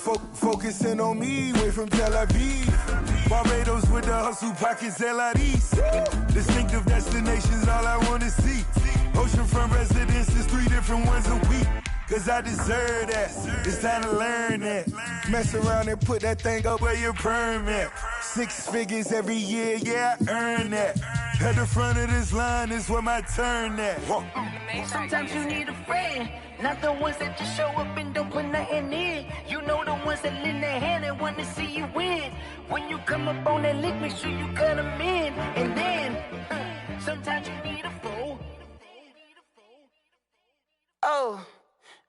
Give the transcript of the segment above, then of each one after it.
Focusing on me, way from Tel Aviv. Barbados with the hustle, pockets LIDs. Distinctive destinations, all I wanna see. Oceanfront residences, 3 different ones a week. Cause I deserve that, it's time to learn that. Mess around and put that thing up where your perm at. 6 figures every year, yeah, I earn that. At the front of this line is where my turn at. Sometimes you need a friend, not the ones that just show up and don't put nothing in. You know the ones that lend their hand and want to see you win. When you come up on that lick, make sure you cut them in. And then, sometimes you need a foe. Oh.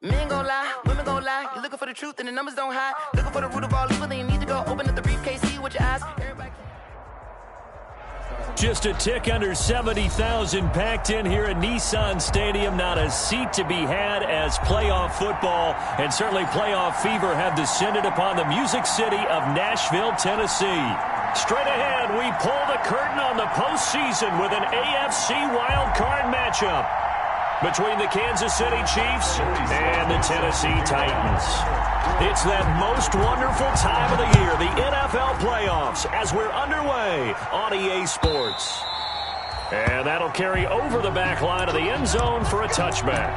Men gon' lie, women gon' lie. You're looking for the truth and the numbers don't hide. Looking for the root of all evil, then you need to go open up the briefcase, see with your eyes. Everybody... Just a tick under 70,000 packed in here at Nissan Stadium. Not a seat to be had as playoff football and certainly playoff fever have descended upon the Music City of Nashville, Tennessee. Straight ahead, we pull the curtain on the postseason with an AFC wildcard matchup between the Kansas City Chiefs and the Tennessee Titans. It's that most wonderful time of the year, the NFL playoffs, as we're underway on EA Sports. And that'll carry over the back line of the end zone for a touchback.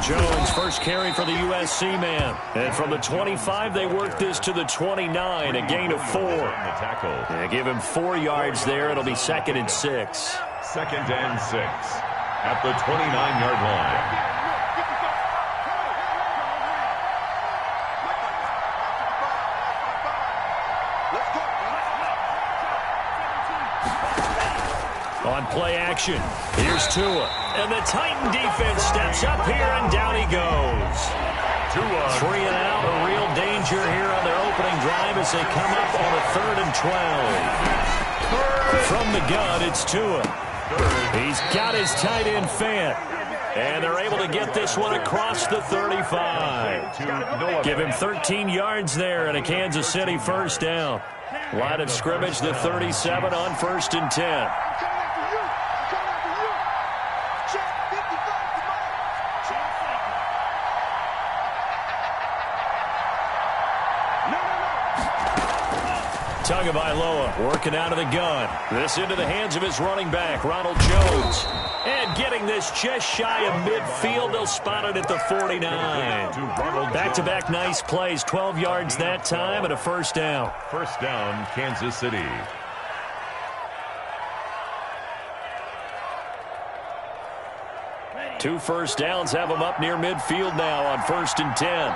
Jones, first carry for the USC man. And from the 25, they work this to the 29, a gain of 4. Yeah, give him 4 yards there. It'll be 2nd and 6. 2nd and 6 at the 29-yard line. On play action, here's Tua. And the Titan defense steps up here, and down he goes. Tua. 3 and out, a real danger here on their opening drive as they come up on a 3rd and 12. From the gun, it's Tua. He's got his tight end Fant. And they're able to get this one across the 35. Give him 13 yards there and a Kansas City first down. Line of scrimmage, the 37 on 1st and 10. Tagovailoa working out of the gun. This into the hands of his running back, Ronald Jones. And getting this just shy of midfield. They'll spot it at the 49. Back-to-back nice plays. 12 yards that time and a first down. First down, Kansas City. Two first downs have them up near midfield now on 1st and 10.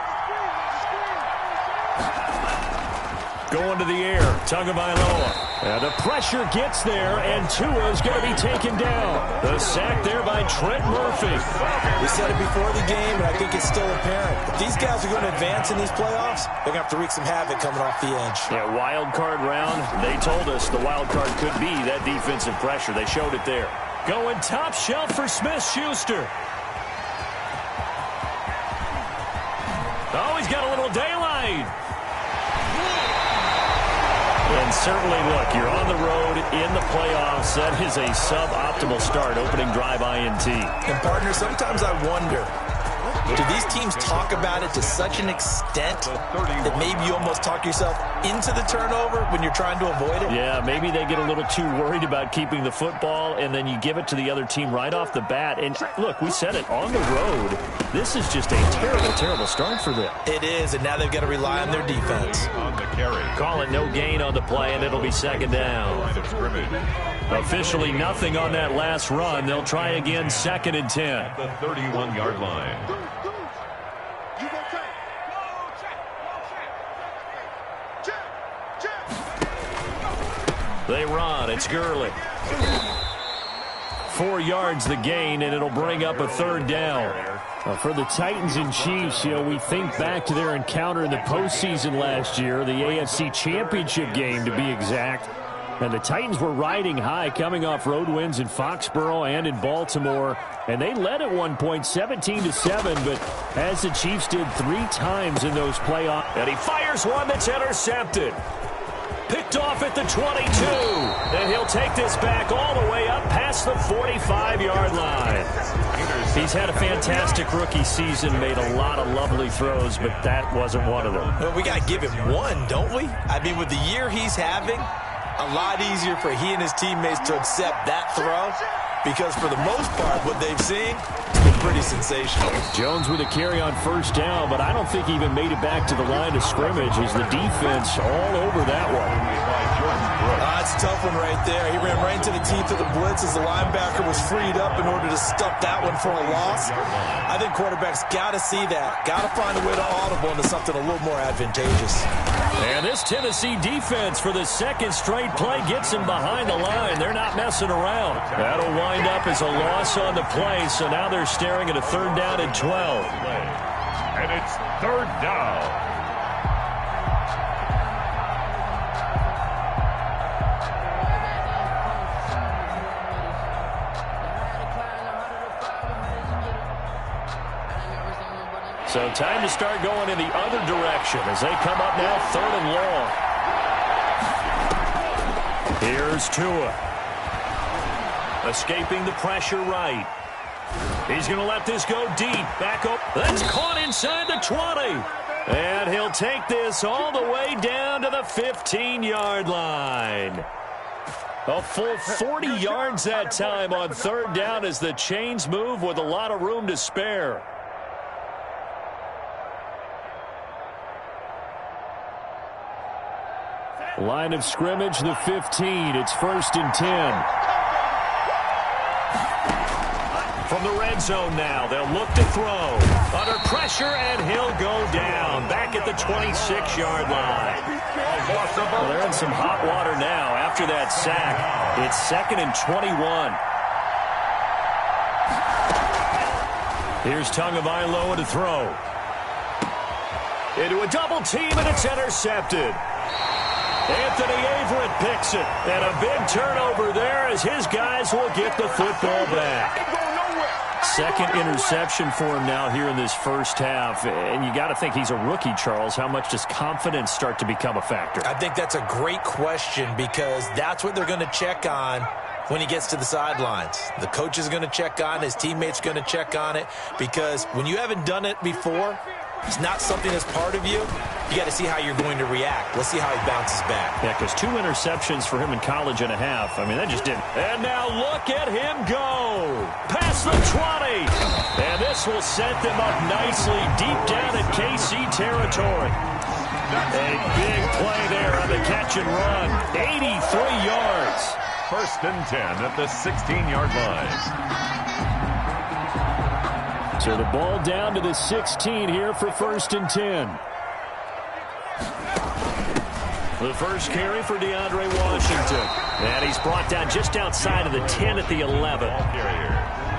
Going to the air, Tagovailoa. The pressure gets there, and Tua is going to be taken down. The sack there by Trent Murphy. We said it before the game, and I think it's still apparent. If these guys are going to advance in these playoffs, they're going to have to wreak some havoc coming off the edge. Yeah, wild card round. They told us the wild card could be that defensive pressure. They showed it there. Going top shelf for Smith-Schuster. Oh, he's got a little daylight. And certainly, look, you're on the road in the playoffs. That is a suboptimal start, opening drive INT. And, partner, sometimes I wonder, do these teams talk about it to such an extent that maybe you almost talk yourself into the turnover when you're trying to avoid it? Yeah, maybe they get a little too worried about keeping the football, and then you give it to the other team right off the bat. And, look, we said it, on the road, this is just a terrible, terrible start for them. It is, and now they've got to rely on their defense. On the carry. Call it no gain on the play, and it'll be 2nd down. Line of scrimmage. Officially nothing on that last run. They'll try again, 2nd and 10. At the 31-yard line. They run. It's Gurley. 4 yards the gain, and it'll bring up a third down. For the Titans and Chiefs, we think back to their encounter in the postseason last year, the AFC Championship game to be exact. And the Titans were riding high, coming off road wins in Foxborough and in Baltimore. And they led at one point 17-7, but as the Chiefs did 3 times in those playoffs. And he fires one that's intercepted. Picked off at the 22. And he'll take this back all the way up past the 45-yard line. He's had a fantastic rookie season, made a lot of lovely throws, but that wasn't one of them. Well, we got to give him one, don't we? I mean, with the year he's having, a lot easier for he and his teammates to accept that throw, because for the most part, what they've seen has been pretty sensational. Jones with a carry on first down, but I don't think he even made it back to the line of scrimmage as the defense all over that one. That's a tough one right there. He ran right into the teeth of the blitz as the linebacker was freed up in order to stuff that one for a loss. I think quarterbacks got to see that. Got to find a way to audible into something a little more advantageous. And this Tennessee defense for the second straight play gets him behind the line. They're not messing around. That'll wind up as a loss on the play, so now they're staring at a third down and 12. And it's third down. So time to start going in the other direction as they come up now third and long. Here's Tua. Escaping the pressure right. He's going to let this go deep. Back up. That's caught inside the 20. And he'll take this all the way down to the 15-yard line. A full 40 yards that time on third down as the chains move with a lot of room to spare. Line of scrimmage, the 15. It's 1st and 10. From the red zone now, they'll look to throw. Under pressure, and he'll go down. Back at the 26-yard line. Well, they're in some hot water now after that sack. It's 2nd and 21. Here's Tagovailoa to throw. Into a double team, and it's intercepted. Anthony Averett picks it, and a big turnover there as his guys will get the football back. Second interception for him now here in this first half, and you got to think he's a rookie, Charles. How much does confidence start to become a factor? I think that's a great question because that's what they're going to check on when he gets to the sidelines. The coach is going to check on it, his teammates going to check on it, because when you haven't done it before, it's not something that's part of you. You got to see how you're going to react. Let's see how he bounces back. Yeah, because 2 interceptions for him in college and a half. I mean, that just didn't. And now look at him go. Past the 20. And this will set them up nicely deep down in KC territory. A big play there on the catch and run. 83 yards. 1st and 10 at the 16-yard line. So the ball down to the 16 here for 1st and 10. The first carry for DeAndre Washington. And he's brought down just outside of the 10 at the 11.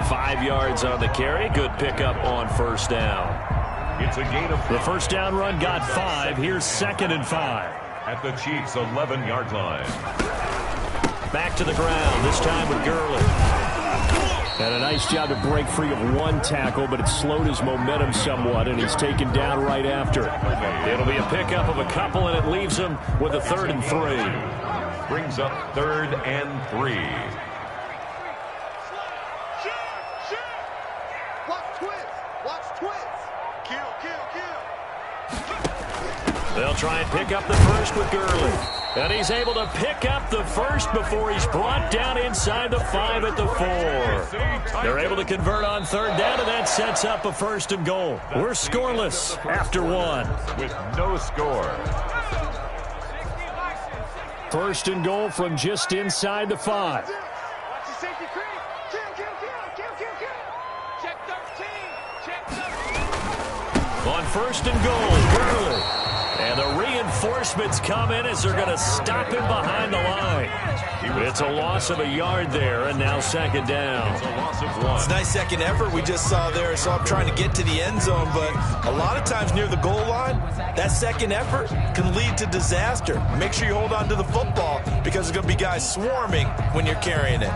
5 yards on the carry. Good pickup on first down. It's a gain of 5. The first down run got 5. Here's 2nd and 5. At the Chiefs' 11-yard line. Back to the ground, this time with Gurley. And a nice job to break free of one tackle, but it slowed his momentum somewhat, and he's taken down right after. It'll be a pickup of a couple, and it leaves him with a 3rd and 3. Brings up 3rd and 3. They'll try and pick up the first with Gurley. And he's able to pick up the first before he's brought down inside the 5 at the 4. They're able to convert on third down, and that sets up a 1st and goal. We're scoreless after 1. With no score. 1st and goal from just inside the 5. On 1st and goal, Gurley. And the Reinforcements come in as they're going to stop him behind the line. It's a loss of a yard there, and now second down. It's a nice second effort we just saw there. So I'm trying to get to the end zone, but a lot of times near the goal line, that second effort can lead to disaster. Make sure you hold on to the football because there's going to be guys swarming when you're carrying it.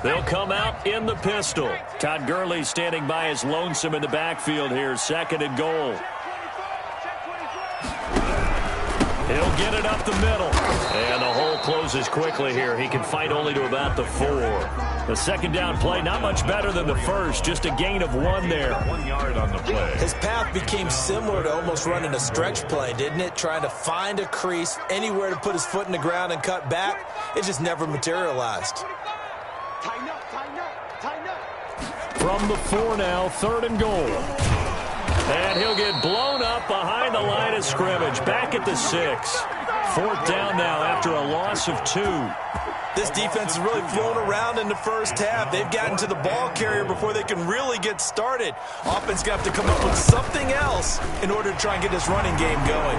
They'll come out in the pistol. Todd Gurley standing by as lonesome in the backfield here. Second and goal. He'll get it up the middle. And the hole closes quickly here. He can fight only to about the 4. The second down play, not much better than the first. Just a gain of 1 there. 1 yard on the play. His path became similar to almost running a stretch play, didn't it? Trying to find a crease, anywhere to put his foot in the ground and cut back. It just never materialized. From the 4 now, third and goal. And he'll get blown up behind the line of scrimmage. Back at the 6. Fourth down now after a loss of 2. This defense has really flown around in the first half. They've gotten to the ball carrier before they can really get started. Offense going to have to come up with something else in order to try and get this running game going.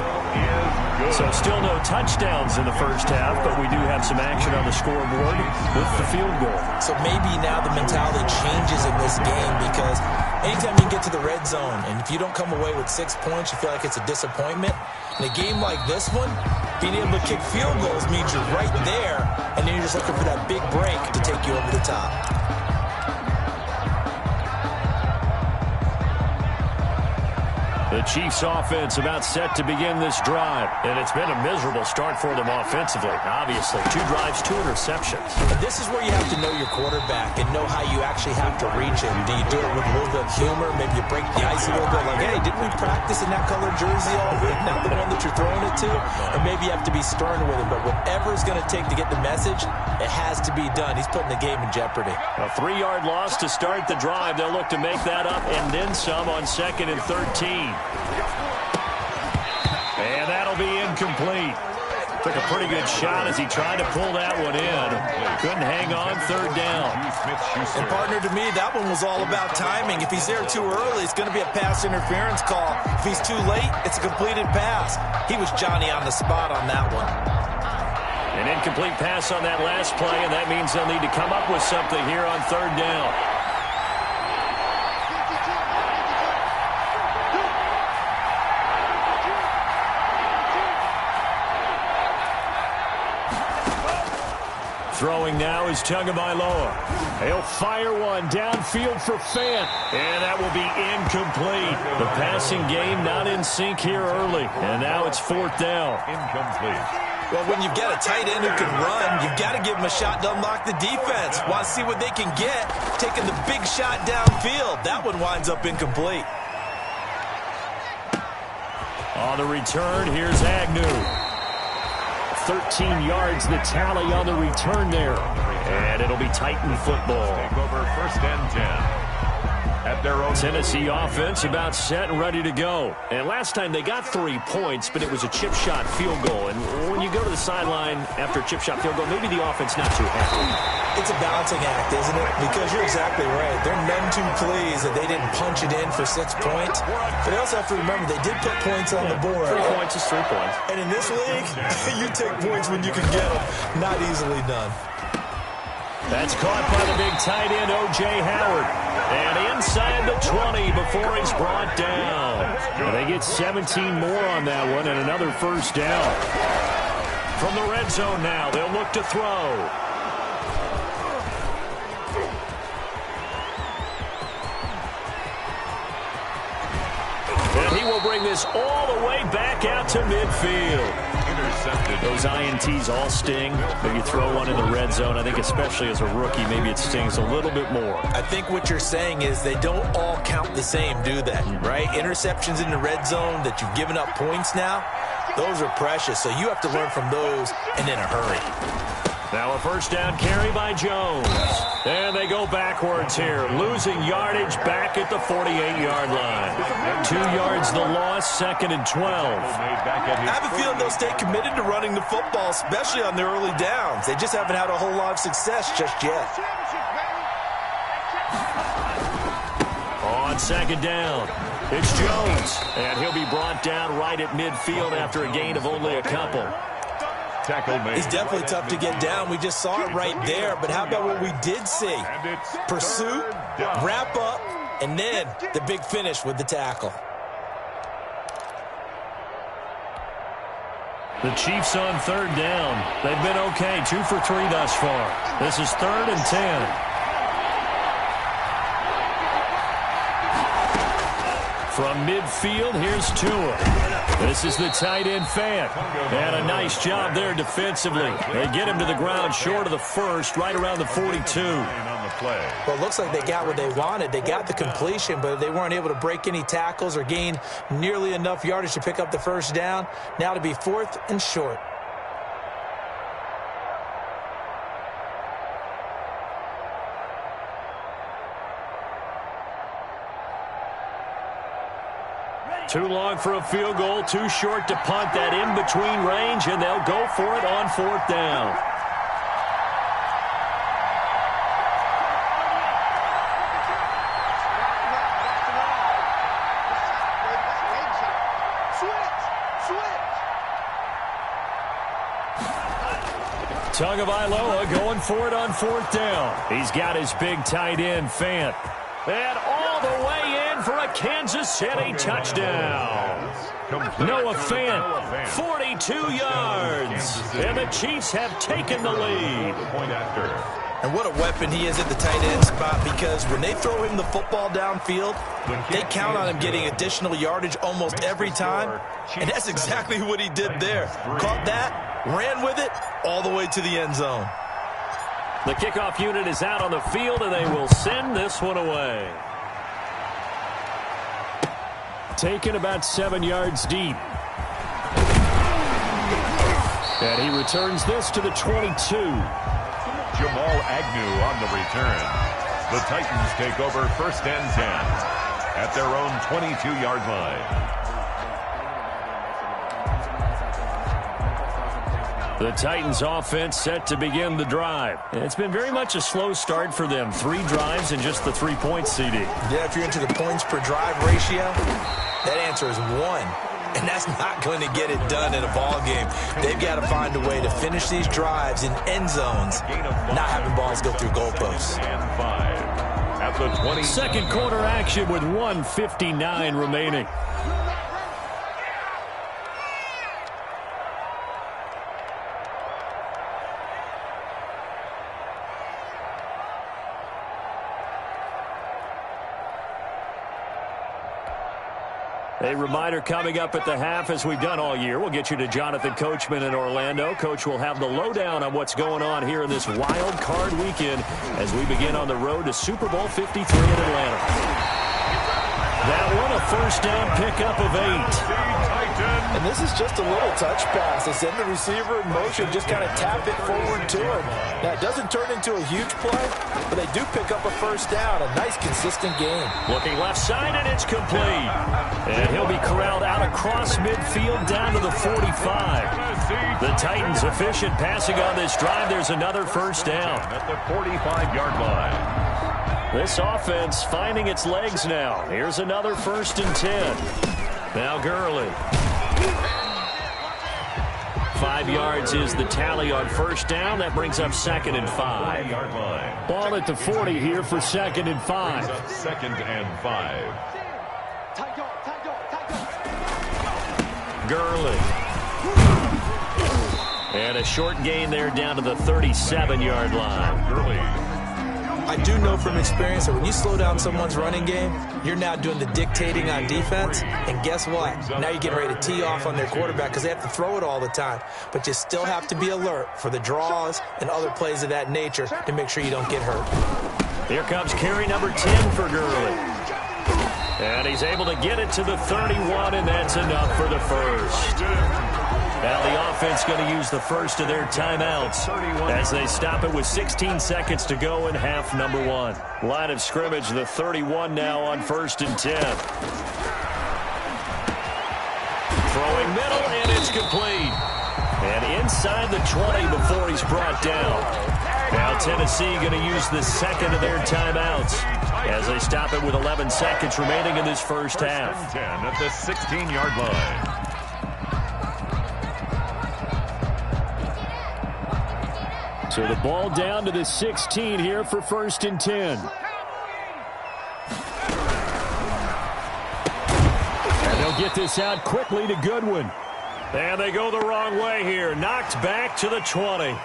So still no touchdowns in the first half, but we do have some action on the scoreboard with the field goal. So maybe now the mentality changes in this game because anytime you get to the red zone and if you don't come away with 6 points, you feel like it's a disappointment. In a game like this one, being able to kick field goals means you're right there, and then you're just looking for that big break to take you over the top. The Chiefs offense about set to begin this drive, and it's been a miserable start for them offensively, obviously. 2 drives, 2 interceptions. And this is where you have to know your quarterback and know how you actually have to reach him. Do you do it with a little bit of humor? Maybe you break the ice a little bit like, hey, didn't we practice in that colored jersey all week? Not the one that you're throwing it to? Or maybe you have to be stern with him, but whatever it's going to take to get the message, it has to be done. He's putting the game in jeopardy. A 3-yard loss to start the drive. They'll look to make that up and then some on 2nd and 13. And that'll be incomplete. Took a pretty good shot as he tried to pull that one in. Couldn't hang on, third down. And partner, to me, that one was all about timing. If he's there too early, it's going to be a pass interference call. If he's too late, it's a completed pass. He was Johnny on the spot on that one. An incomplete pass on that last play, and that means they'll need to come up with something here on third down. Throwing now is Tagovailoa. He'll fire one downfield for Fant, and that will be incomplete. The passing game not in sync here early, and now it's fourth down. Incomplete. Well, when you've got a tight end who can run, you've got to give him a shot to unlock the defense. Want to see what they can get, taking the big shot downfield. That one winds up incomplete. On the return, here's Agnew. 13 yards, the tally on the return there. And it'll be Titan football. Take over 1st and 10. At their own Tennessee offense about set and ready to go. And last time they got 3 points, but it was a chip shot field goal. And when you go to the sideline after a chip shot field goal, maybe the offense not too happy. It's a balancing act, isn't it? Because you're exactly right. They're none too pleased that they didn't punch it in for 6 points. But they also have to remember they did put points on the board. 3 points is 3 points. And in this league, you take points when you can get them. Not easily done. That's caught by the big tight end, O.J. Howard. And inside the 20 before he's brought down. And they get 17 more on that one and another first down. From the red zone now, they'll look to throw. And he will bring this all the way back out to midfield. intercepted. Those INTs all sting, but you throw one in the red zone. I think especially as a rookie, maybe it stings a little bit more. I think what you're saying is they don't all count the same, do they? Right? Interceptions in the red zone that you've given up points now, those are precious. So you have to learn from those and in a hurry. Now a first down carry by Jones. And they go backwards here, losing yardage back at the 48-yard line. 2 yards the loss, 2nd and 12. I have a feeling they'll stay committed to running the football, especially on their early downs. They just haven't had a whole lot of success just yet. on second down. It's Jones, and he'll be brought down right at midfield after a gain of only a couple. He's definitely tough to get down. We just saw it right there, but how about what we did see? Pursuit, wrap up, and then the big finish with the tackle. The Chiefs on third down. They've been okay, 2 for 3 thus far. This is 3rd and 10. From midfield, here's Tua. This is the tight end Fant. And a nice job there defensively. They get him to the ground short of the first, right around the 42. Well, it looks like they got what they wanted. They got the completion, but they weren't able to break any tackles or gain nearly enough yardage to pick up the first down. Now to be 4th and short. Too long for a field goal, too short to punt. That in-between range, and they'll go for it on 4th down. Tagovailoa going for it on 4th down. He's got his big tight end, Fant. And all the way in for a Kansas City touchdown. Noah Fant, 42 yards. And the Chiefs have taken the lead. And what a weapon he is at the tight end spot, because when they throw him the football downfield, they count on him getting additional yardage almost every time. And that's exactly what he did there. Caught that, ran with it, all the way to the end zone. The kickoff unit is out on the field, and they will send this one away. Taken about 7 yards deep. And he returns this to the 22. Jamal Agnew on the return. The Titans take over 1st and 10 at their own 22-yard line. The Titans offense set to begin the drive. It's been very much a slow start for them. 3 drives and just the 3 points, CD. Yeah, if you're into the points per drive ratio, that answer is 1. And that's not going to get it done in a ball game. They've got to find a way to finish these drives in end zones, not having balls go through goalposts. At the 20. Second quarter action with 1:59 remaining. A reminder coming up at the half, as we've done all year. We'll get you to Jonathan Coachman in Orlando. Coach will have the lowdown on what's going on here in this wild card weekend as we begin on the road to Super Bowl 53 in Atlanta. That one, a first down pickup of 8. And this is just a little touch pass. They send the receiver in motion, just kind of tap it forward to him. Now, it doesn't turn into a huge play, but they do pick up a first down. A nice, consistent game. Looking left side, and it's complete. And he'll be corralled out across midfield down to the 45. The Titans efficient passing on this drive. There's another first down. At the 45-yard line. This offense finding its legs now. Here's another 1st and 10. Now Gurley. 5 yards is the tally on first down. That brings up 2nd and 5. Ball at the 40 here for 2nd and 5. 2nd and 5. Gurley. And a short gain there down to the 37-yard line. Gurley. I do know from experience that when you slow down someone's running game, you're now doing the dictating on defense. And guess what? Now you're getting ready to tee off on their quarterback because they have to throw it all the time. But you still have to be alert for the draws and other plays of that nature to make sure you don't get hurt. Here comes carry number 10 for Gurley. And he's able to get it to the 31, and that's enough for the first. Now the offense going to use the first of their timeouts as they stop it with 16 seconds to go in half number 1. Line of scrimmage, the 31 now on 1st and 10. Throwing middle, and it's complete. And inside the 20 before he's brought down. Now Tennessee going to use the second of their timeouts. as they stop it with 11 seconds remaining in this first half. 10 at the 16-yard line. So the ball down to the 16 here for 1st and 10. And they'll get this out quickly to Goodwin. And they go the wrong way here. Knocked back to the 20.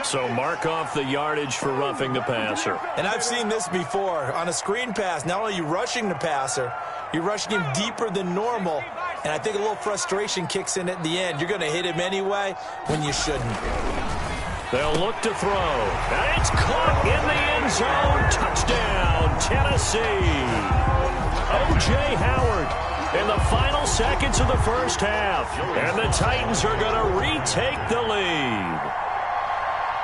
So mark off the yardage for roughing the passer. And I've seen this before. On a screen pass, not only are you rushing the passer, you're rushing him deeper than normal. And I think a little frustration kicks in at the end. You're going to hit him anyway when you shouldn't. They'll look to throw. And it's caught in the end zone. Touchdown, Tennessee. O.J. Howard in the final seconds of the first half. And the Titans are going to retake the lead.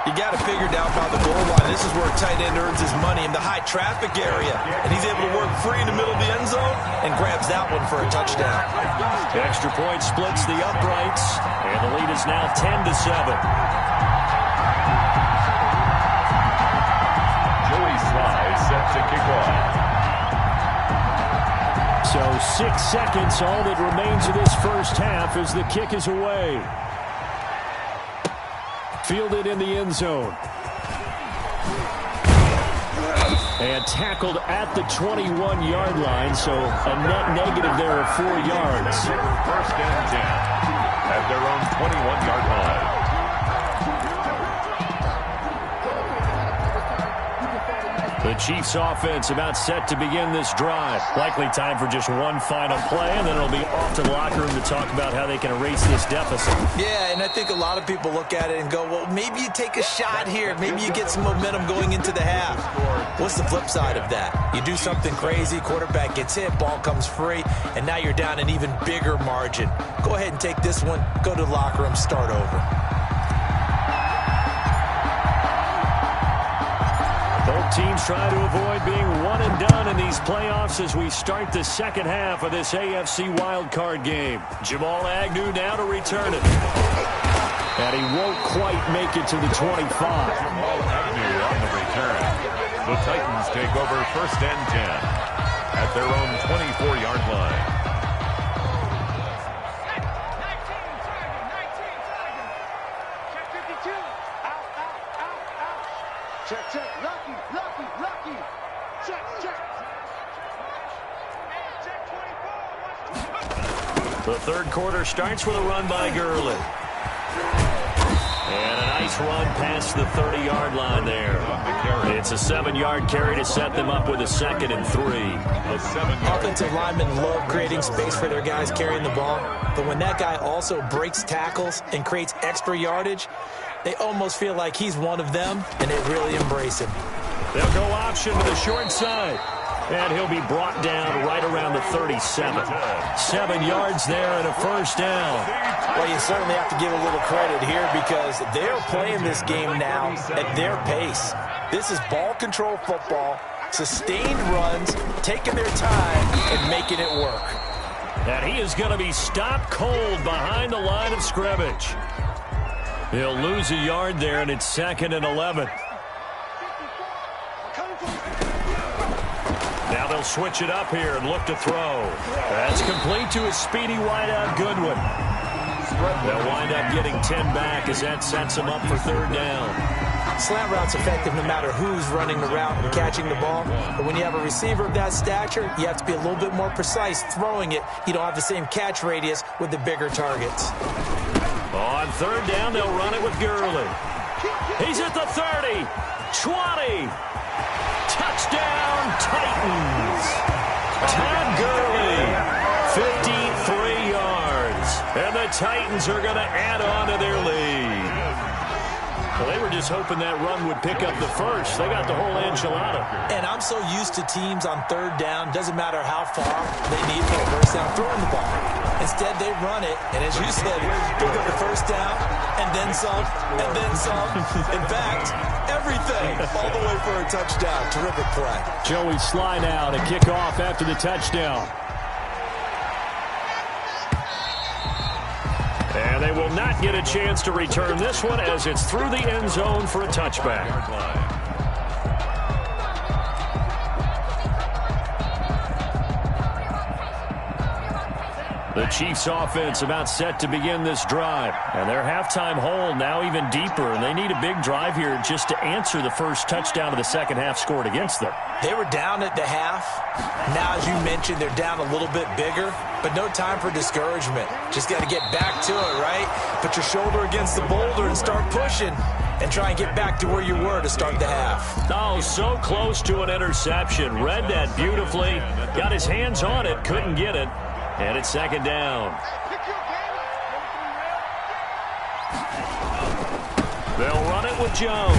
You got to figure down by the goal line. This is where a tight end earns his money in the high traffic area. And he's able to work free in the middle of the end zone and grabs that one for a touchdown. The extra point splits the uprights. And the lead is now 10-7. Joey Sly set to kick off. So 6 seconds, all that remains of this first half as the kick is away. Fielded in the end zone. And tackled at the 21-yard line, so a net negative there of 4 yards. 1st and 10 at their own 21-yard line. The Chiefs offense about set to begin this drive. Likely time for just one final play, and then it'll be off to the locker room to talk about how they can erase this deficit. Yeah, and I think a lot of people look at it and go, well, maybe you take a shot here. Maybe you get some momentum going into the half. What's the flip side of that? You do something crazy, quarterback gets hit, ball comes free, and now you're down an even bigger margin. Go ahead and take this one, go to the locker room, start over. Both teams try to avoid being one and done in these playoffs as we start the second half of this AFC wildcard game. Jamal Agnew now to return it. And he won't quite make it to the 25. Jamal Agnew on the return. The Titans take over 1st and 10 at their own 24-yard line. The third quarter starts with a run by Gurley. And a nice run past the 30-yard line there. It's a 7-yard carry to set them up with a 2nd and 3. Offensive linemen love creating space for their guys carrying the ball. But when that guy also breaks tackles and creates extra yardage, they almost feel like he's one of them, and they really embrace him. They'll go option to the short side. And he'll be brought down right around the 37. 7 yards there and a 1st down. Well, you certainly have to give a little credit here because they're playing this game now at their pace. This is ball control football, sustained runs, taking their time and making it work. And he is going to be stopped cold behind the line of scrimmage. He'll lose a yard there, and it's 2nd and 11. Now they'll switch it up here and look to throw. That's complete to a speedy wideout Goodwin. They'll wind up getting 10 back as that sets them up for 3rd down. Slant route's effective no matter who's running the route and catching the ball. But when you have a receiver of that stature, you have to be a little bit more precise throwing it. You don't have the same catch radius with the bigger targets. On 3rd down, they'll run it with Gurley. He's at the 30, 20. Touchdown, Titans. Todd Gurley, 53 yards. And the Titans are going to add on to their lead. Well, they were just hoping that run would pick up the first. They got the whole enchilada. And I'm so used to teams on 3rd down, doesn't matter how far they need for a first down, throwing the ball. Instead, they run it, and as you said, pick up the 1st down, and then some, and then some. In fact, everything, all the way for a touchdown. Terrific play. Joey Sly now to kick off after the touchdown. And they will not get a chance to return this one as it's through the end zone for a touchback. The Chiefs offense about set to begin this drive. And their halftime hole now even deeper. And they need a big drive here just to answer the first touchdown of the second half scored against them. They were down at the half. Now, as you mentioned, they're down a little bit bigger. But no time for discouragement. Just got to get back to it, right? Put your shoulder against the boulder and start pushing. And try and get back to where you were to start the half. Oh, so close to an interception. Read that beautifully. Got his hands on it. Couldn't get it. And it's second down. They'll run it with Jones.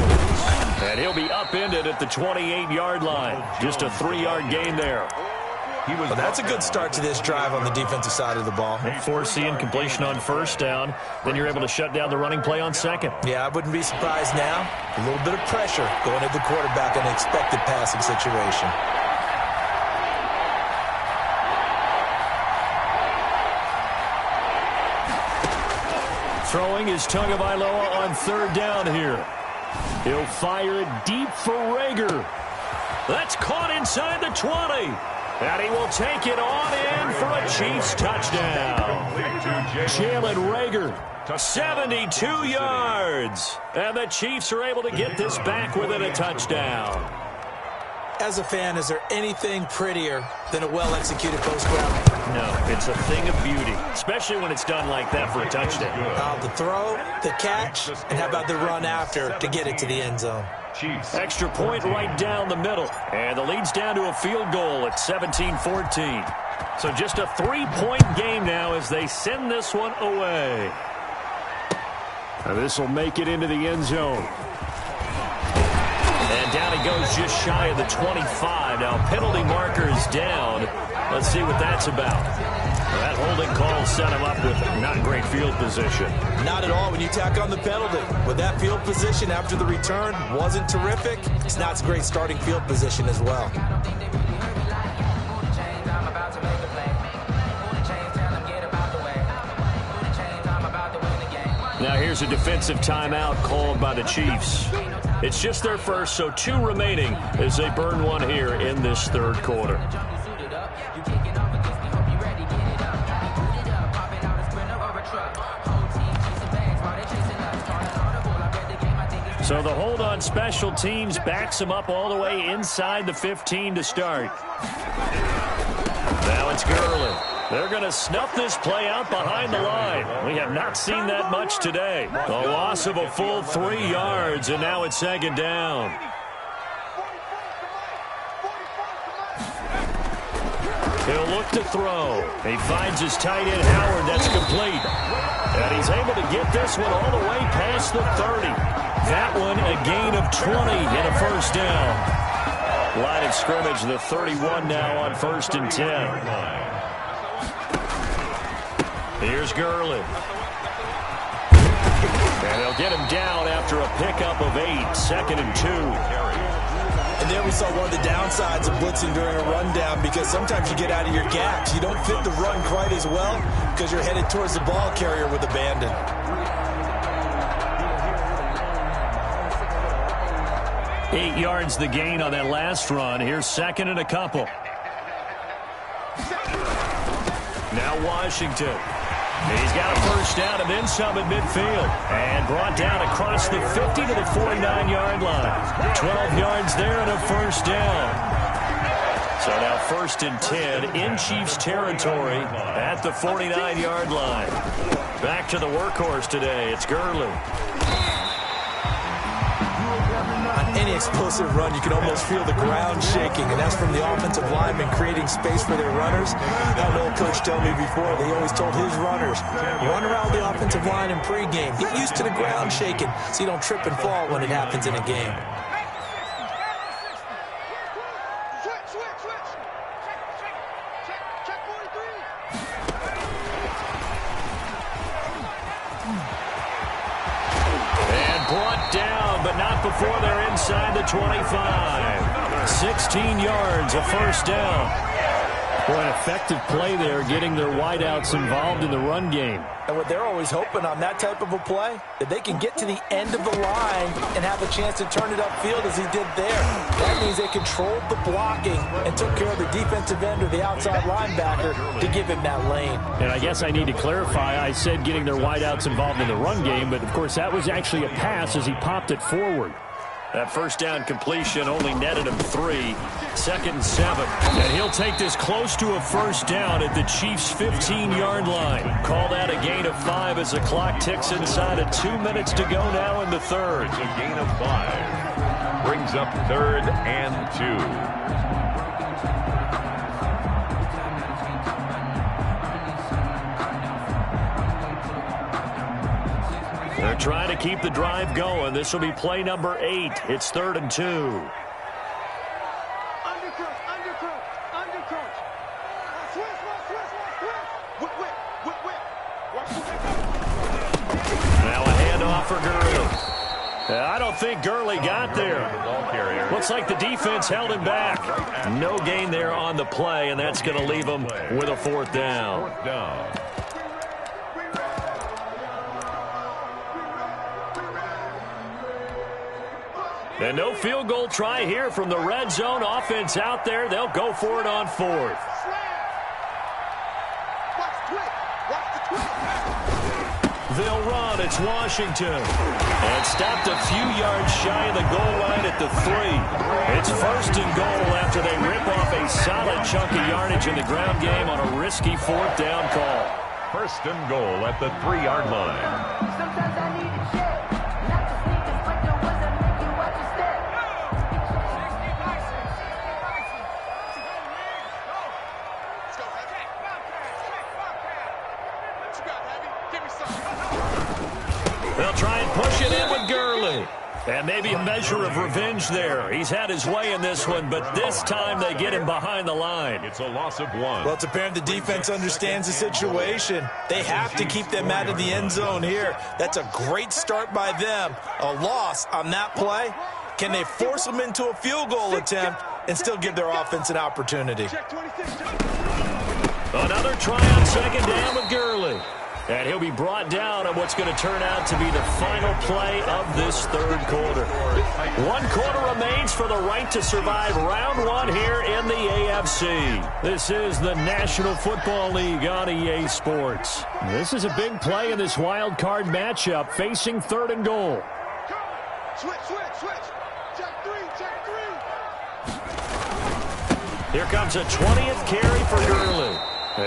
And he'll be upended at the 28-yard line. Just a 3-yard gain there. Well, that's a good start to this drive on the defensive side of the ball. Foreseeing completion on first down. Then you're able to shut down the running play on second. Yeah, I wouldn't be surprised now. A little bit of pressure going at the quarterback in an expected passing situation. Throwing is Tagovailoa on third down here. He'll fire it deep for Rager. That's caught inside the 20. And he will take it on in for a Chiefs touchdown. Jalen Rager, 72 yards. And the Chiefs are able to get this back within a touchdown. As a fan, is there anything prettier than a well-executed post-route? No, it's a thing of beauty, especially when it's done like that for a touchdown. The throw, the catch, and how about the run after to get it to the end zone? Extra point right down the middle. And the lead's down to a field goal at 17-14. So just a 3-point game now as they send this one away. Now this will make it into the end zone. And down he goes just shy of the 25. Now penalty marker is down. Let's see what that's about. That holding call set him up with not great field position. Not at all when you tack on the penalty. With that field position after the return wasn't terrific, it's not a great starting field position as well. Now here's a defensive timeout called by the Chiefs. It's just their first, so 2 remaining as they burn one here in this third quarter. So the hold on special teams backs him up all the way inside the 15 to start. Now it's Gurley. They're going to snuff this play out behind the line. We have not seen that much today. A loss of a full 3 yards, and now it's second down. He'll look to throw. He finds his tight end, Howard. That's complete. And he's able to get this one all the way past the 30. That one a gain of 20 and a first down. Line of scrimmage, the 31 now on 1st and 10. Here's Gurley. And they'll get him down after a pickup of 8, 2nd and 2. And there we saw one of the downsides of blitzing during a rundown, because sometimes you get out of your gaps. You don't fit the run quite as well because you're headed towards the ball carrier with abandon. Eight yards the gain on that last run. Here's 2nd and a couple. Now Washington. He's got a first down and then some at midfield. And brought down across the 50 to the 49-yard line. 12 yards there and a first down. So now 1st and 10 in Chiefs territory at the 49-yard line. Back to the workhorse today. It's Gurley. On any explosive run, you can almost feel the ground shaking, and that's from the offensive linemen creating space for their runners. That old coach told me before, they always told his runners, run around the offensive line in pregame. Get used to the ground shaking so you don't trip and fall when it happens in a game. Before they're inside the 25. 16 yards, a first down. Boy, an effective play there, getting their wideouts involved in the run game. And what they're always hoping on that type of a play, that they can get to the end of the line and have a chance to turn it upfield as he did there. That means they controlled the blocking and took care of the defensive end or the outside linebacker to give him that lane. And I guess I need to clarify, I said getting their wideouts involved in the run game, but of course that was actually a pass as he popped it forward. That first down completion only netted him 3. 2nd and 7. And he'll take this close to a first down at the Chiefs' 15-yard line. Call that a gain of 5 as the clock ticks inside of 2 minutes to go now in the third. It's a gain of 5. Brings up 3rd and 2. They're trying to keep the drive going. This will be play number 8. It's 3rd and 2. Undercrook. Now a handoff for Gurley. I don't think Gurley got there. Looks like the defense held him back. No gain there on the play, and that's going to leave him with a 4th down. 4th down. And no field goal try here from the red zone offense out there. They'll go for it on 4th. They'll run. It's Washington. And stopped a few yards shy of the goal line at the 3. It's 1st and goal after they rip off a solid chunk of yardage in the ground game on a risky 4th down call. 1st and goal at the 3-yard line. Sometimes I need a check. Not the sneakers, but the ones that make you watch your step. They'll try and push it in with Gurley. And maybe a measure of revenge there. He's had his way in this one, but this time they get him behind the line. It's a loss of 1. Well, it's apparent the defense understands the situation. They have to keep them out of the end zone here. That's a great start by them. A loss on that play. Can they force them into a field goal attempt and still give their offense an opportunity? Another try on 2nd down with Gurley. And he'll be brought down on what's going to turn out to be the final play of this 3rd quarter. 1 quarter remains for the right to survive round 1 here in the AFC. This is the National Football League on EA Sports. This is a big play in this wild card matchup facing 3rd and goal. Switch. Check 3. Here comes a 20th carry for Gurley.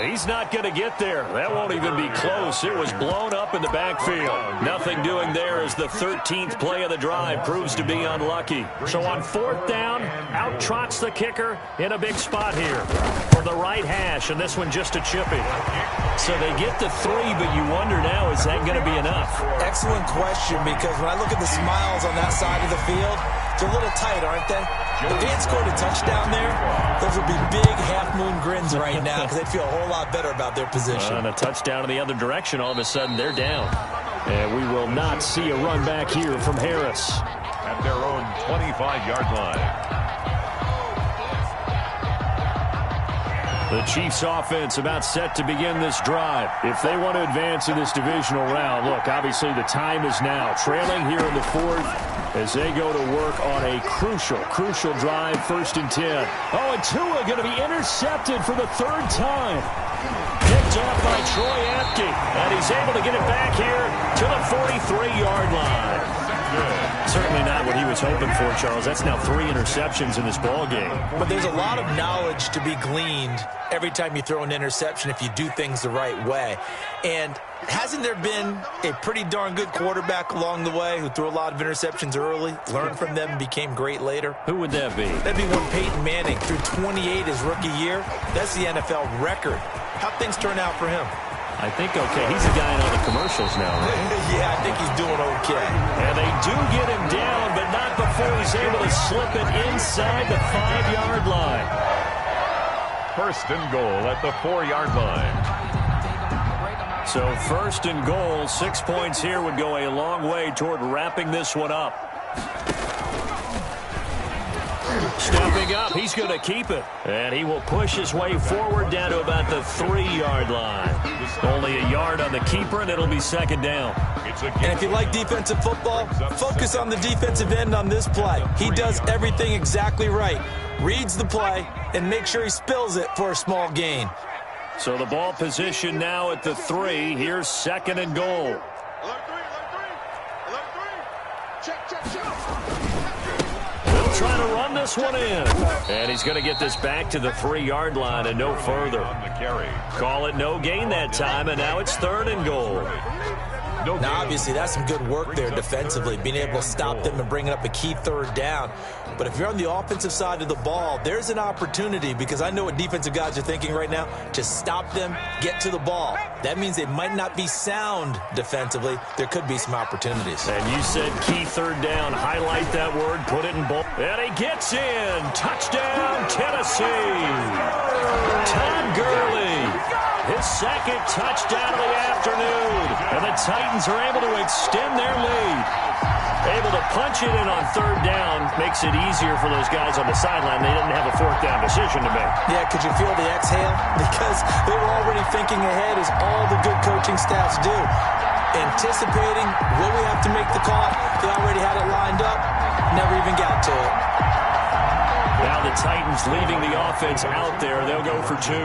He's not going to get there. That won't even be close. It was blown up in the backfield. Nothing doing there as the 13th play of the drive proves to be unlucky. So on 4th down, out trots the kicker in a big spot here for the right hash, and this one just a chippy. So they get the 3, but you wonder now, is that going to be enough? Excellent question, because when I look at the smiles on that side of the field, they're a little tight, aren't they? If they had scored a touchdown there, those would be big half-moon grins right now because they'd feel a whole lot better about their position. And a touchdown in the other direction, all of a sudden they're down. And we will not see a run back here from Harris. At their own 25-yard line. The Chiefs offense about set to begin this drive. If they want to advance in this divisional round, look, obviously the time is now. Trailing here in the 4th as they go to work on a crucial drive, 1st and 10. Oh, and Tua going to be intercepted for the 3rd time. Picked off by Troy Apke. And he's able to get it back here to the 43-yard line. Certainly not what he was hoping for, Charles. That's now 3 interceptions in this ball game. But there's a lot of knowledge to be gleaned every time you throw an interception if you do things the right way. And hasn't there been a pretty darn good quarterback along the way who threw a lot of interceptions early, learned from them, and became great later? Who would that be? That'd be one Peyton Manning threw 28 his rookie year. That's the NFL record. How'd things turn out for him? I think okay. He's the guy in all the commercials now, right? Yeah, I think he's doing okay. And they do get him down, but not before he's able to slip it inside the 5-yard line. 1st and goal at the 4-yard line. So 1st and goal, 6 points here would go a long way toward wrapping this one up. Stepping up, he's going to keep it. And he will push his way forward down to about the 3-yard line. Only a yard on the keeper, and it'll be second down. And if you like defensive football, focus on the defensive end on this play. He does everything exactly right. Reads the play and make sure he spills it for a small gain. So the ball position now at the 3. Here's second and goal. They'll try to run this one in. And he's going to get this back to the 3-yard line and no further. Call it no gain that time, and now it's third and goal. Now, obviously, that's some good work there defensively, being able to stop them and bringing up a key third down. But if you're on the offensive side of the ball, there's an opportunity, because I know what defensive guys are thinking right now, to stop them, get to the ball. That means they might not be sound defensively. There could be some opportunities. And you said key third down. Highlight that word, put it in bold. And he gets in. Touchdown, Tennessee. Todd Gurley. His second touchdown of the afternoon. And the Titans are able to extend their lead. Able to punch it in on third down. Makes it easier for those guys on the sideline. They didn't have a fourth down decision to make. Yeah, could you feel the exhale? Because they were already thinking ahead, as all the good coaching staffs do. Anticipating, will we have to make the call? They already had it lined up. Never even got to it. Now the Titans leaving the offense out there. They'll go for 2.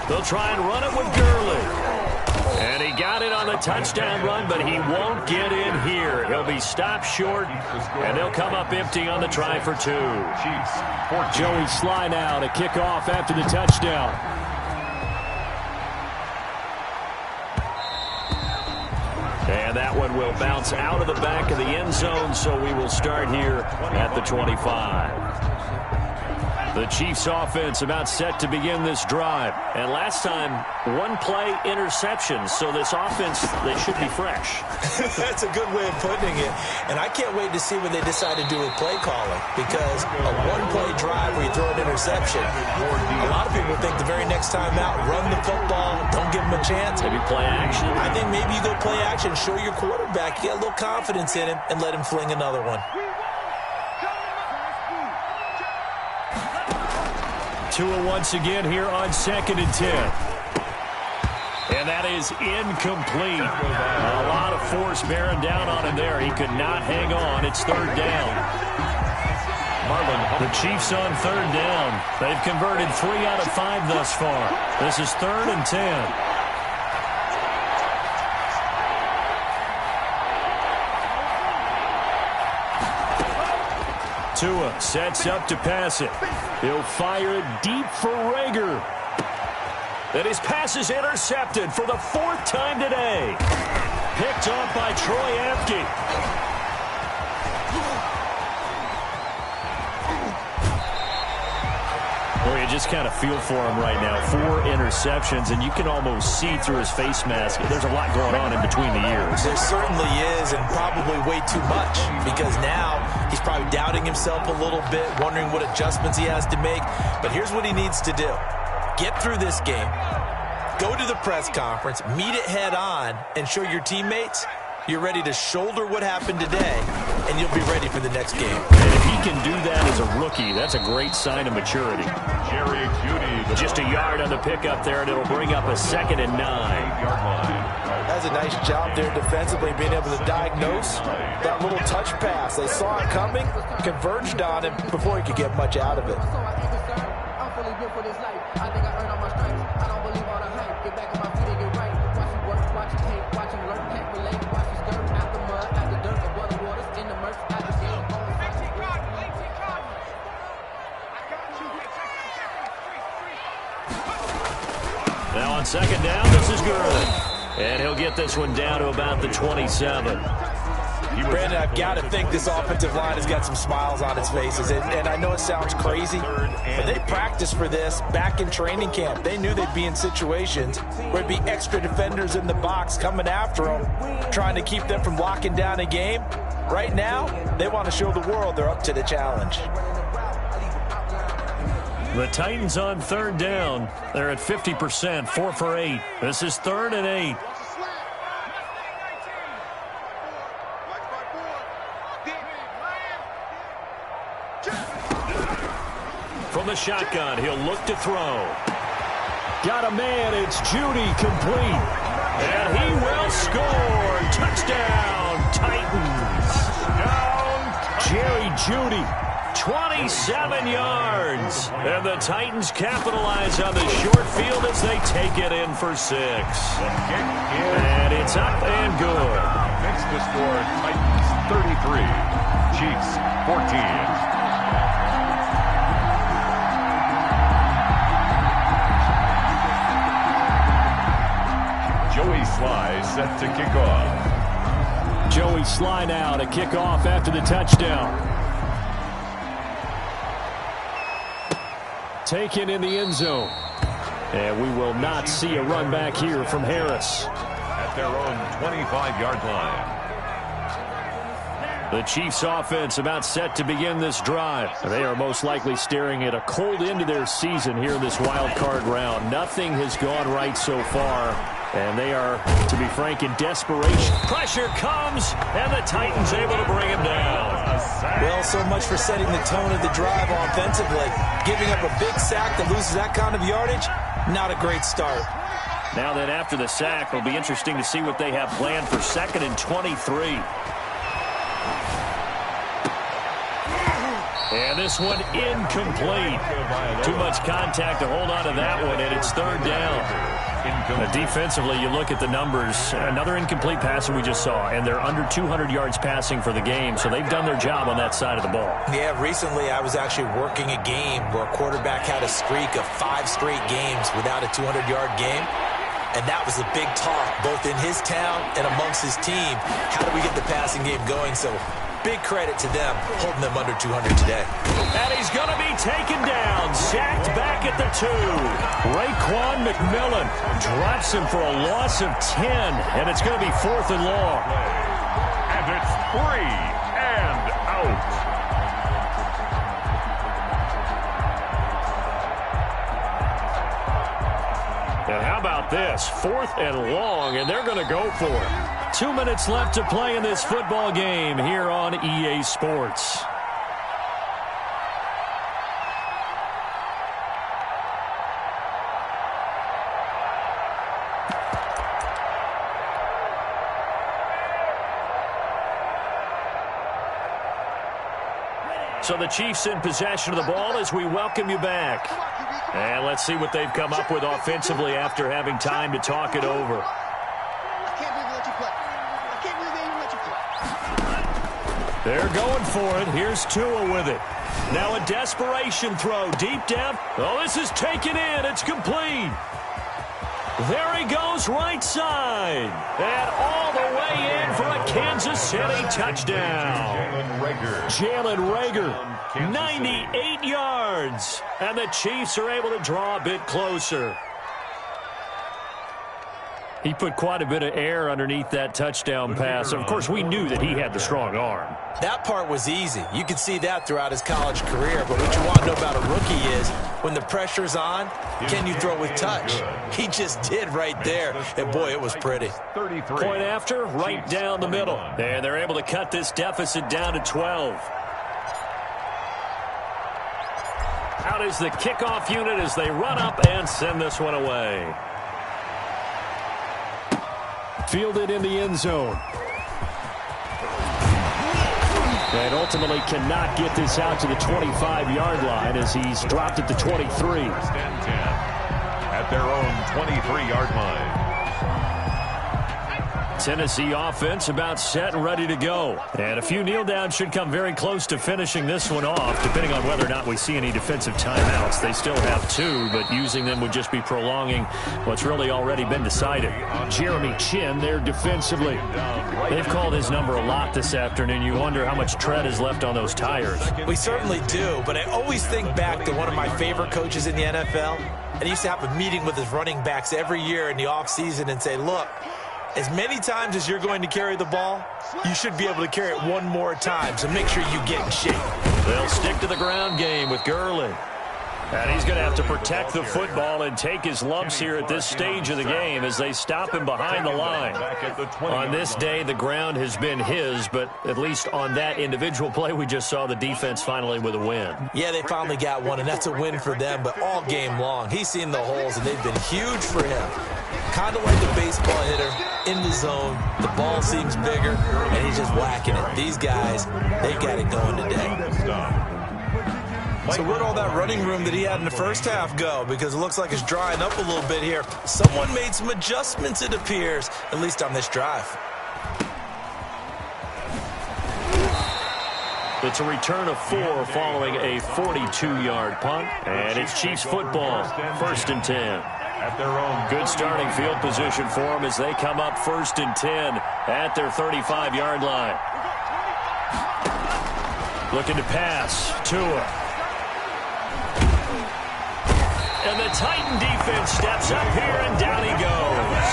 They'll try and run it with Gurley. And he got it on the touchdown run, but he won't get in here. He'll be stopped short, and they'll come up empty on the try for 2. Joey Sly now to kick off after the touchdown. And that one will bounce out of the back of the end zone, so we will start here at the 25. The Chiefs offense about set to begin this drive. And last time, one play interception. So this offense, they should be fresh. That's a good way of putting it. And I can't wait to see what they decide to do with play calling. Because a one-play drive where you throw an interception, a lot of people think the very next time out, run the football, don't give them a chance. Maybe play action. I think maybe you go play action, show your quarterback, get a little confidence in him, and let him fling another one. Tua once again here on 2nd and 10. And that is incomplete. A lot of force bearing down on him there. He could not hang on. It's third down. The Chiefs on third down. They've converted 3 out of 5 thus far. This is 3rd and 10. Tua sets up to pass it. He'll fire it deep for Rager. And his pass is intercepted for the 4th time today. Picked off by Troy Apke. Well, you just kind of feel for him right now. 4 interceptions, and you can almost see through his face mask. There's a lot going on in between the ears. There certainly is, and probably way too much, because now he's probably doubting himself a little bit, wondering what adjustments he has to make. But here's what he needs to do. Get through this game, go to the press conference, meet it head on, and show your teammates you're ready to shoulder what happened today, and you'll be ready for the next game. And if he can do that as a rookie, that's a great sign of maturity. Just a yard on the pickup there, and it'll bring up a 2nd and 9. That's a nice job there defensively, being able to diagnose that little touch pass. They saw it coming, converged on him before he could get much out of it. Now on 2nd down, this is Gurley. And he'll get this one down to about the 27. Brandon, I've got to think this offensive line has got some smiles on its faces. And I know it sounds crazy, but they practiced for this back in training camp. They knew they'd be in situations where it'd be extra defenders in the box coming after them, trying to keep them from locking down a game. Right now, they want to show the world they're up to the challenge. The Titans on third down. They're at 50%, 4 for 8. This is 3rd and 8. From the shotgun, he'll look to throw. Got a man, it's Judy, complete. And he will score. Touchdown, Titans. Jerry Judy, 27 yards. And the Titans capitalize on the short field as they take it in for 6. And it's up and good. Makes the score Titans 33, Chiefs 14. Joey Sly set to kick off. Joey Sly now to kick off after the touchdown. Taken in the end zone. And we will not see a run back here from Harris. At their own 25-yard line. The Chiefs offense about set to begin this drive. They are most likely staring at a cold end to their season here in this wild card round. Nothing has gone right so far. And they are, to be frank, in desperation. Pressure comes, and the Titans able to bring him down. Well, so much for setting the tone of the drive offensively. Giving up a big sack that loses that kind of yardage, not a great start. Now then, after the sack, it'll be interesting to see what they have planned for 2nd and 23. And this one incomplete. Too much contact to hold on to that one, and it's 3rd down. Defensively, you look at the numbers. Another incomplete pass that we just saw, and they're under 200 yards passing for the game, so they've done their job on that side of the ball. Yeah, recently I was actually working a game where a quarterback had a streak of 5 straight games without a 200-yard game, and that was a big talk both in his town and amongst his team. How do we get the passing game going? So big credit to them holding them under 200 today. And he's going to be taken down, sacked back at the 2. Raekwon McMillan drops him for a loss of 10, and it's going to be 4th and long. And it's 3 and out. And how about this? 4th and long, and they're going to go for it. 2 minutes left to play in this football game here on EA Sports. So the Chiefs in possession of the ball as we welcome you back. And let's see what they've come up with offensively after having time to talk it over. They're going for it. Here's Tua with it. Now a desperation throw deep down. Oh, this is taken in. It's complete. There he goes right side. And all the way in for a Kansas City touchdown. Jalen Reagor, 98 yards. And the Chiefs are able to draw a bit closer. He put quite a bit of air underneath that touchdown pass. Of course, we knew that he had the strong arm. That part was easy. You could see that throughout his college career. But what you want to know about a rookie is when the pressure's on, can you throw with touch? He just did right there. And, boy, it was pretty. Point after, right down the middle. And they're able to cut this deficit down to 12. Out is the kickoff unit as they run up and send this one away. Fielded in the end zone. And ultimately cannot get this out to the 25-yard line as he's dropped at the 23. At their own 23-yard line. Tennessee offense about set and ready to go. And a few kneel downs should come very close to finishing this one off, depending on whether or not we see any defensive timeouts. They still have 2, but using them would just be prolonging what's really already been decided. Jeremy Chin there defensively. They've called his number a lot this afternoon. You wonder how much tread is left on those tires. We certainly do, but I always think back to one of my favorite coaches in the NFL. And he used to have a meeting with his running backs every year in the offseason and say, look, as many times as you're going to carry the ball, you should be able to carry it one more time, so make sure you get in shape. They'll stick to the ground game with Gurley. And he's going to have to protect the football and take his lumps here at this stage of the game as they stop him behind the line. On this day, the ground has been his, but at least on that individual play, we just saw the defense finally with a win. Yeah, they finally got one, and that's a win for them, but all game long, he's seen the holes, and they've been huge for him. Kind of like a baseball hitter in the zone. The ball seems bigger, and he's just whacking it. These guys, they got it going today. So where'd all that running room that he had in the first half go? Because it looks like it's drying up a little bit here. Someone made some adjustments, it appears, at least on this drive. It's a return of 4 following a 42-yard punt, and it's Chiefs football, 1st and 10. At their own good starting field position for them as they come up 1st and 10 at their 35-yard line. Looking to pass, Tua. And the Titan defense steps up here, and down he goes.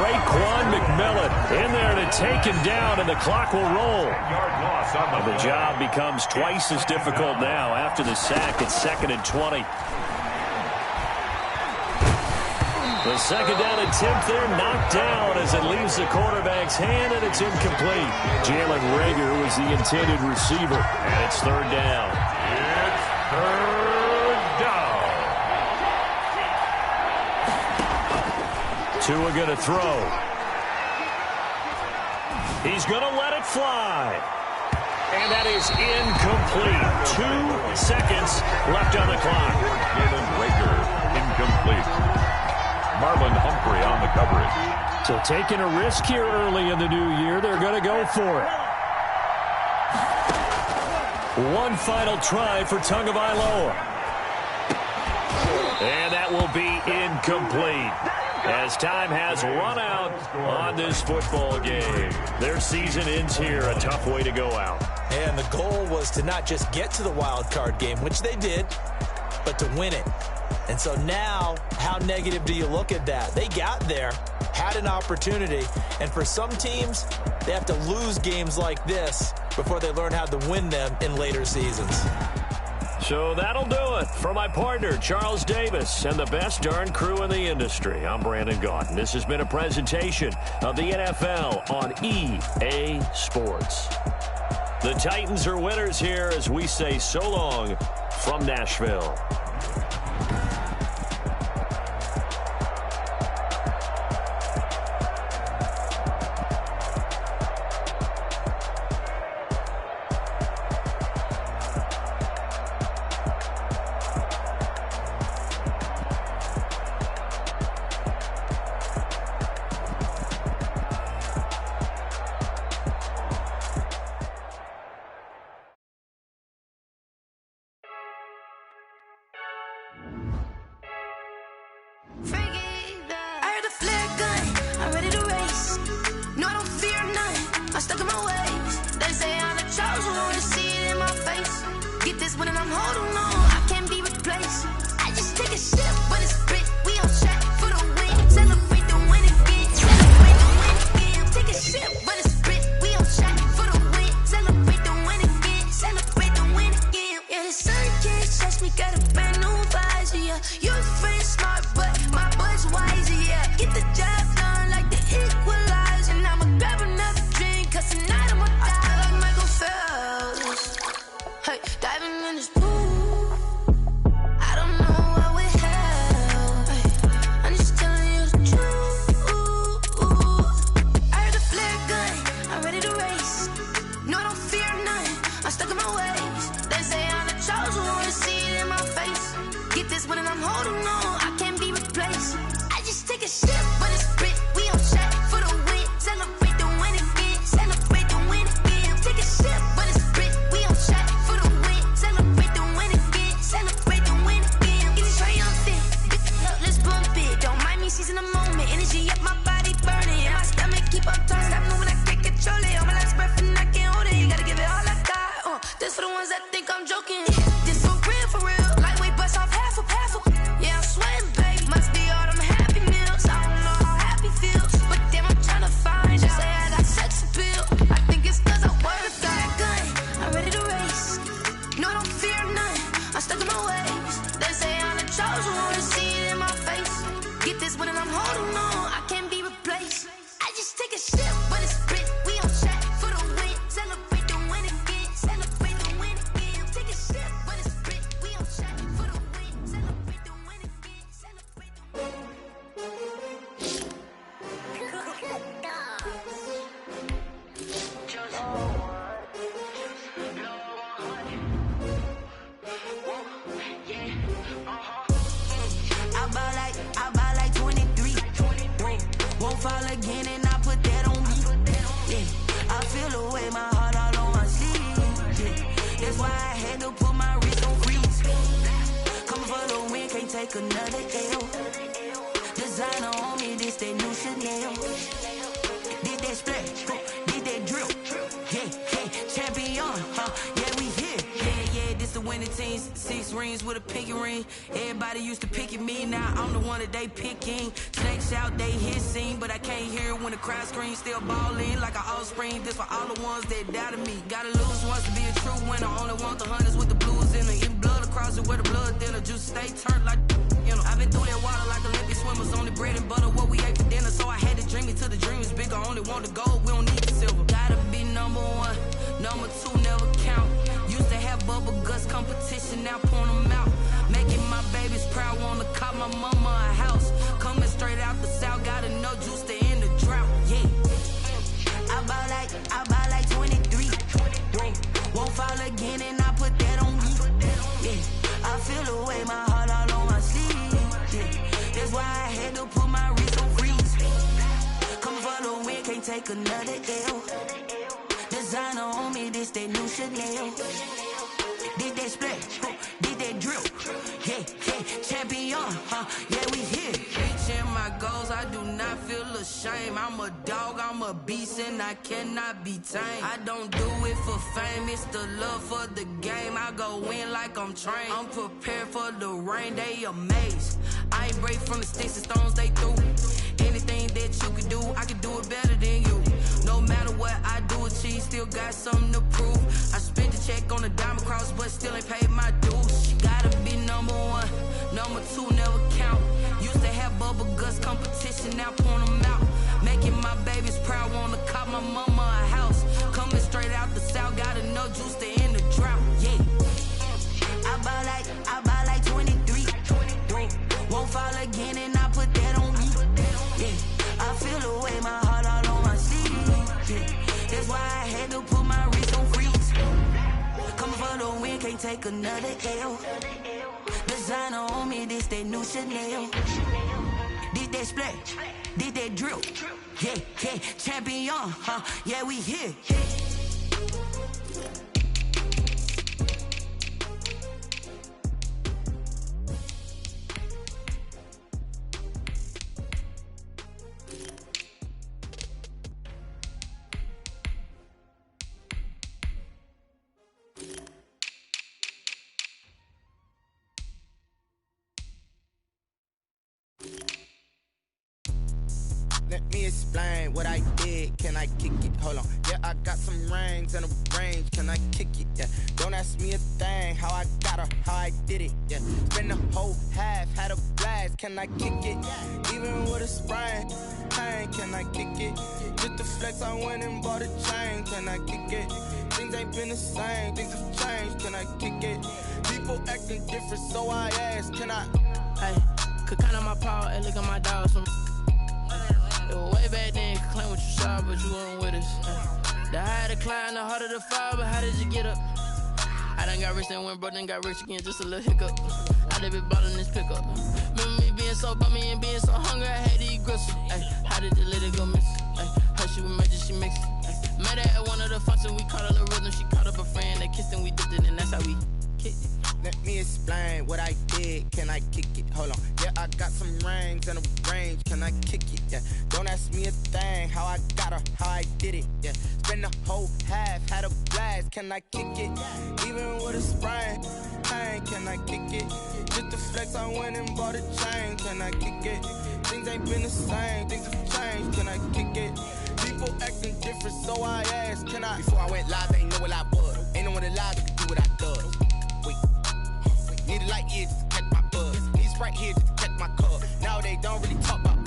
Raekwon McMillan in there to take him down, and the clock will roll. And the job becomes twice as difficult now after the sack. It's 2nd and 20. The second down attempt there knocked down as it leaves the quarterback's hand, and it's incomplete. Jalen Reagor was the intended receiver, and it's 3rd down. It's 3rd down. Tua going to throw. He's going to let it fly. And that is incomplete. 2 seconds left on the clock. Jalen Reagor, incomplete. Marlon Humphrey on the coverage. So taking a risk here early in the new year, they're going to go for it. One final try for Tagovailoa. And that will be incomplete, as time has run out on this football game. Their season ends here, a tough way to go out. And the goal was to not just get to the wild card game, which they did, but to win it. And so now, how negative do you look at that? They got there, had an opportunity, and for some teams, they have to lose games like this before they learn how to win them in later seasons. So that'll do it for my partner, Charles Davis, and the best darn crew in the industry. I'm Brandon Gaudin. This has been a presentation of the NFL on EA Sports. The Titans are winners here as we say so long from Nashville. Lightweight bust off half a. Yeah, I'm sweating, babe. Must be all them Happy Meals. I don't know but I'm holding on. I can't be replaced. I just take a sip, but it's split. We on shot for the win. Celebrate the win again. Celebrate the win again. Take a sip, but it's split. We on shot for the win. Celebrate the win again. Celebrate the win. I buy like 23. Won't fall again and I put that on me. Yeah, I feel away my heart all on my sleeve. Yeah, that's why I had to put my wrist on freeze. Come for the win, can't take another L. Designer on me, this that new Chanel. Did that splash, did that drill. Yeah, champion, yeah, we here. Yeah, this the winning team. 6 rings with a pinky ring. Everybody used to pick at me, now I'm the one that they picking. Snakes out, they hissing, but I can't hear it when the crowd screams. Still ballin' like an offspring. This for all the ones that doubted me. Gotta lose once to be a true winner. Only want the hunters with the blues in it. In blood across it where the blood thinner. Juice stay turned like, you know. I've been through that water like Olympic swimmers. Only bread and butter, what we ate for dinner. So I had to dream it till the dream is bigger. Only want the gold, we don't need the silver. Gotta be number 1, number 2 never count. Used to have bubble guts competition, now point them out. Making my babies proud, wanna cop my mama a house. Coming straight out the south, gotta know juice to end the drought. Yeah, I buy like 23. Won't fall again and I put that on me. Yeah, I feel away my heart all on my sleeve. Yeah, that's why I had to put my wrist on freeze. Coming for the win, can't take another L. Designer on me, this that new Chanel. Did that splash, did that drill. Yeah, champion, yeah, we here. Reaching my goals, I do not feel ashamed. I'm a dog, I'm a beast, and I cannot be tamed. I don't do it for fame, it's the love for the game. I go in like I'm trained. I'm prepared for the rain, they amazed. I ain't break from the sticks and stones they threw. Anything that you can do, I can do it better than you. No matter what I do, achieve, still got something to prove. I spent the check on the diamond cross, but still ain't paid my dues. Gotta be number 1, number 2 never count. Used to have bubble guts competition, now point them out. Making my babies proud, wanna cop my mama a house. Coming straight out the south, gotta know juice to end the drought. Yeah, I buy like 23. Won't fall again and I put that on me. Yeah, I feel away my heart all on my sleeve. Yeah, that's why I had to put my wrist on freeze. Coming for the win, can't take another L. Designer on me, this that new Chanel. Did that splash, did that drill. Yeah, champion, yeah, we here. Let me explain what I did. Can I kick it? Hold on. Yeah, I got some rings and a range. Can I kick it? Yeah. Don't ask me a thing. How I got her, how I did it. Yeah. Spend the whole half, had a blast. Can I kick it? Even with a sprain, pain. Can I kick it? Just the flex, I went and bought a chain. Can I kick it? Things ain't been the same. Things have changed. Can I kick it? People acting different, so I asked. Can I? Hey, could count on my power and look at my dogs from. Way back then, could claim what you saw, but you weren't with us. The higher the climb, the harder the fall, but how did you get up? I done got rich and went broke, then got rich again, just a little hiccup. I done been ballin' this pickup. Remember me being so bummy and being so hungry, I had to eat gristle. Ay, how did the lady go miss? How she was magic, she mixed it. Met her at one of the functions, we caught her the rhythm, she caught up a friend, they kissed and we dipped it, and that's how we kicked it. Let me explain what I did. Can I kick it? Hold on. Yeah, I got some rings and a range. Can I kick it? Yeah. Don't ask me a thing. How I got her, how I did it. Yeah. Spend the whole half, had a blast. Can I kick it? Even with a sprain, pain. Can I kick it? Just the flex, I went and bought a chain. Can I kick it? Things ain't been the same. Things have changed. Can I kick it? People acting different, so I asked. Can I? Before I went live, ain't know what I was. Ain't no one alive that could do what I does. Need a light here just to catch my buzz. Need Sprite here just to catch my cup. Now they don't really talk about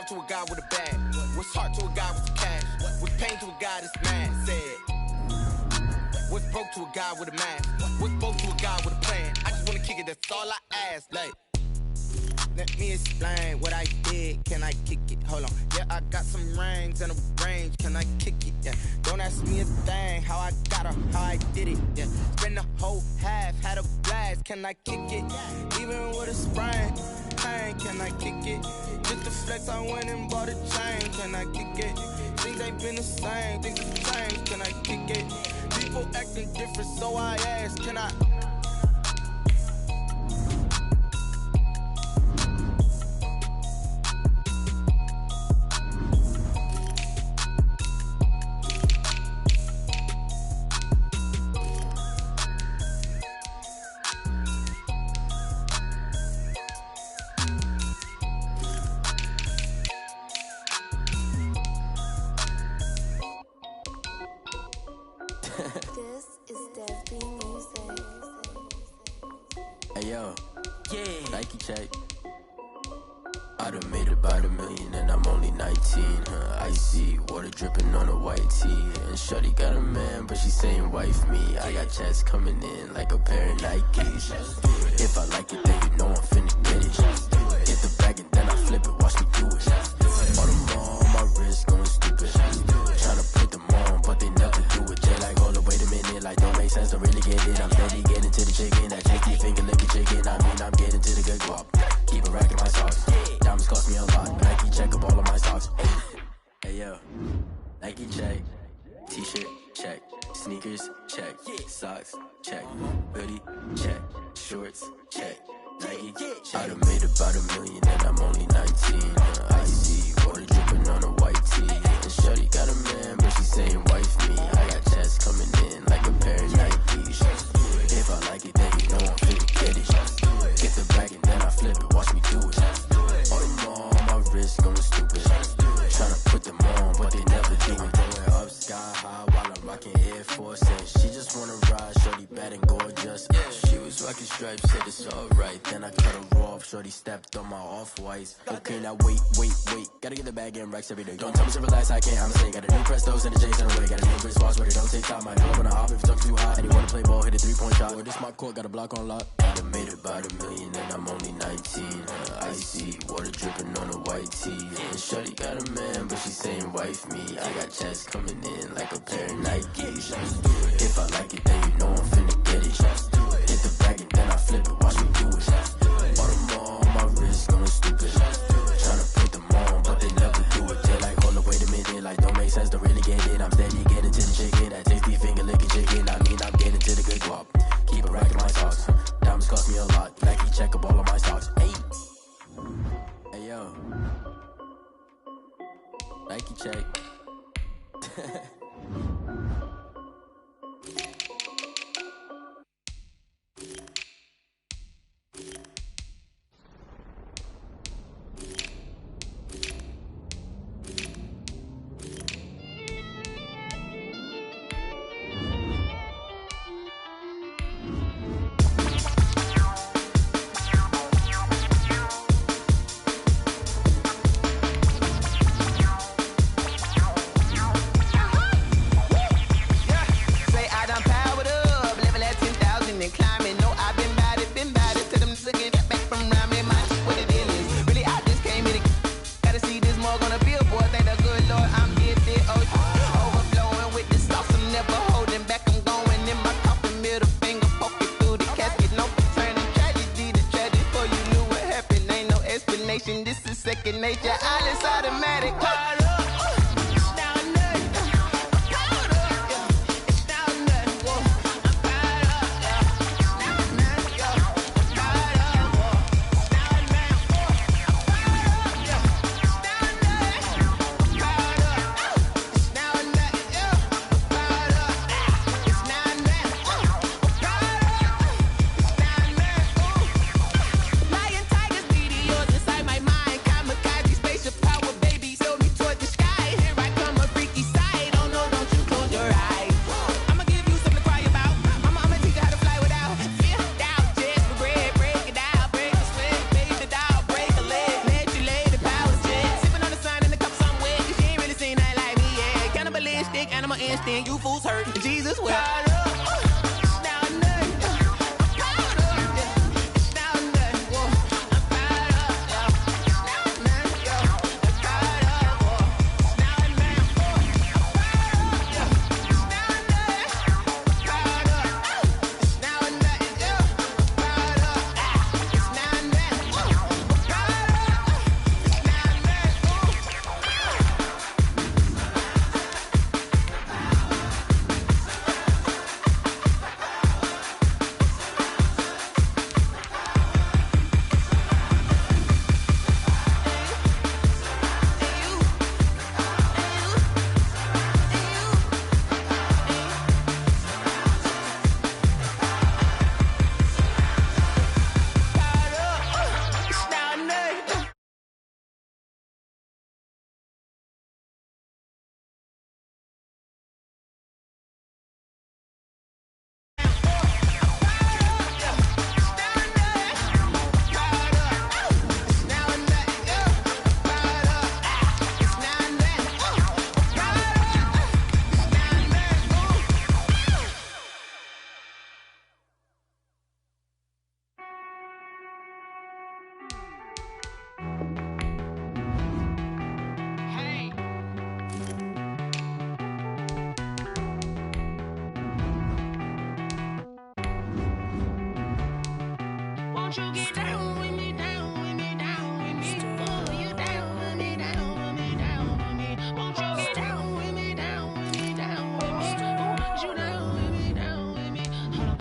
love to a guy with a bag? What's heart to a guy with the cash? What's pain to a guy that's mad? Said. What's broke to a guy with a mask? What's broke to a guy with a plan? I just wanna kick it, that's all I ask. Like, let me explain what I did. Can I kick it? Hold on. Yeah, I got some rings and a range. Can I kick it? Yeah. Don't ask me a thing. How I got her, how I did it. Yeah. Spend the whole half, had a blast. Can I kick it? Even with a sprain. Pain, can I kick it? Just to flex, I went and bought a chain. Can I kick it? Things ain't been the same. Things have changed. Can I kick it? People acting different, so I ask, can I? This is Desby Music. Hey yo, yeah. Nike check. I done made about $1 million and I'm only 19. Icy water dripping on a white tee. And shorty got a man, but she saying wife me. I got chats coming in like a pair of Nikes. If I like it, then you know I'm finna get it. Get the bag and then I flip it, watch me do it. All them on my wrist going stupid. Tryna put them on, but they never do it. They like, hold up, wait a minute, like don't make sense, don't really get it. I'm steady getting to the chicken, that tasty finger licking chicken. I mean, I'm getting to the good guap. Keep a rack in my socks. Diamonds cost me a lot. Nike check up all of my socks. Hey yo, Nike check. T-shirt check. Sneakers check. Socks check. Hoodie check. Shorts check. Nike. I done made about $1 million and I'm only 19. Icy water dripping on a white tee. And shorty got a man, but she saying wife me. I got chats coming in like a pair of Nikes. If I like it, then you know I'm finna get it. Get the bag and then I flip it, watch me do it. All them on my wrist going stupid. Tryna put them on, but they never do it. Going up sky high while I'm rocking Air Force. And she just wanna ride, shorty bad and gorgeous. She was rocking stripes, said it's alright. Then I cut her off, shorty stepped on my off-whites. Okay, now wait. Gotta get the bag and racks every day. Don't tell me to relax, I can't, I'm saying. Got a new Prestos and a J's in the way. Got a new wristwatch, but it don't take time. I know when I hop if it talks too hot. And you wanna play ball, hit a 3-point shot. Or this my court, got a block on lock. I done made about $1 million and I'm only 19. Icy water dripping on a white tee. And shorty got a man, but she saying wife me. I got chats coming in like a pair of Nikes. If I like it, then you know I'm finna get it. Hit the bag and then I flip it, watch me do it. All them on my wrist going stupid. Tryna put them on, but they never do it. They like, hold up, wait a minute, like don't make sense, don't really get it. I'm steady getting to the chicken, that tasty finger licking chicken. I mean, I'm getting to the good guap. Keep a rack in my socks. Diamonds cost me a lot. Nike check up all of my stocks. Hey yo, Nike check. This is second nature, all is automatic. Lion, tigers, meteors inside my mind. Kamikaze, spaceship power, baby. Show me torch. Won't you get down with me, down with me, down with me? Oh, you down with me, down with me, down with me. Won't you get down with me, down with me, down with me? Oh, you down with me, down with me. Hold on.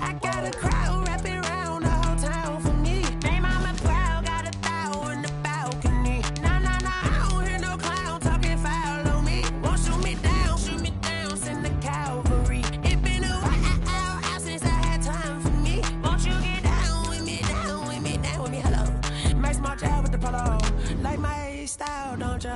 I got a crowd wrapping around the whole town for me. Name on my proud, got a thou in the balcony. Nah, nah, nah, I don't hear no clown talking foul on me. Won't shoot me down, send the cavalry. It been a while since I had time for me. Won't you get down with me, down with me, down with me? Hello. Max March out with the polo. Like my style, don't you?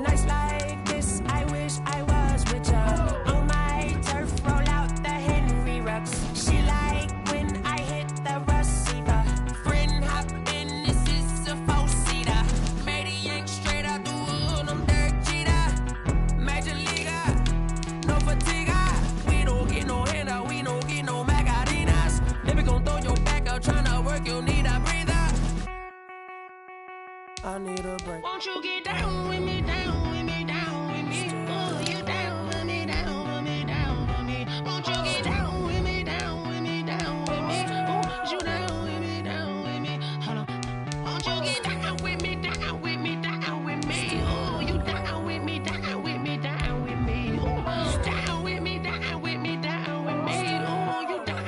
Nights like this, I wish I was with you. On my turf, roll out the Henry Rux. She like when I hit the receiver. Friend hop in, this is a four-seater. Made a yank straight out the wood, I'm Derek Jeter. Major leaguer, no fatigue. We don't get no handout, we don't get no Macarinas. Never gon' throw your back out, tryna work, you need a breather. I need a break. Won't you get down with me, down with me, down with me? Oh, you down with me, down with me, down with me. Won't you get down with me, down with me, down with me? Oh, you down with me, down with me. Hold on. Won't you get down with me, down with me, down with me? Oh, you down with me, down with me, down with me. Oh, down with me, down with me, down with me. Oh, you down.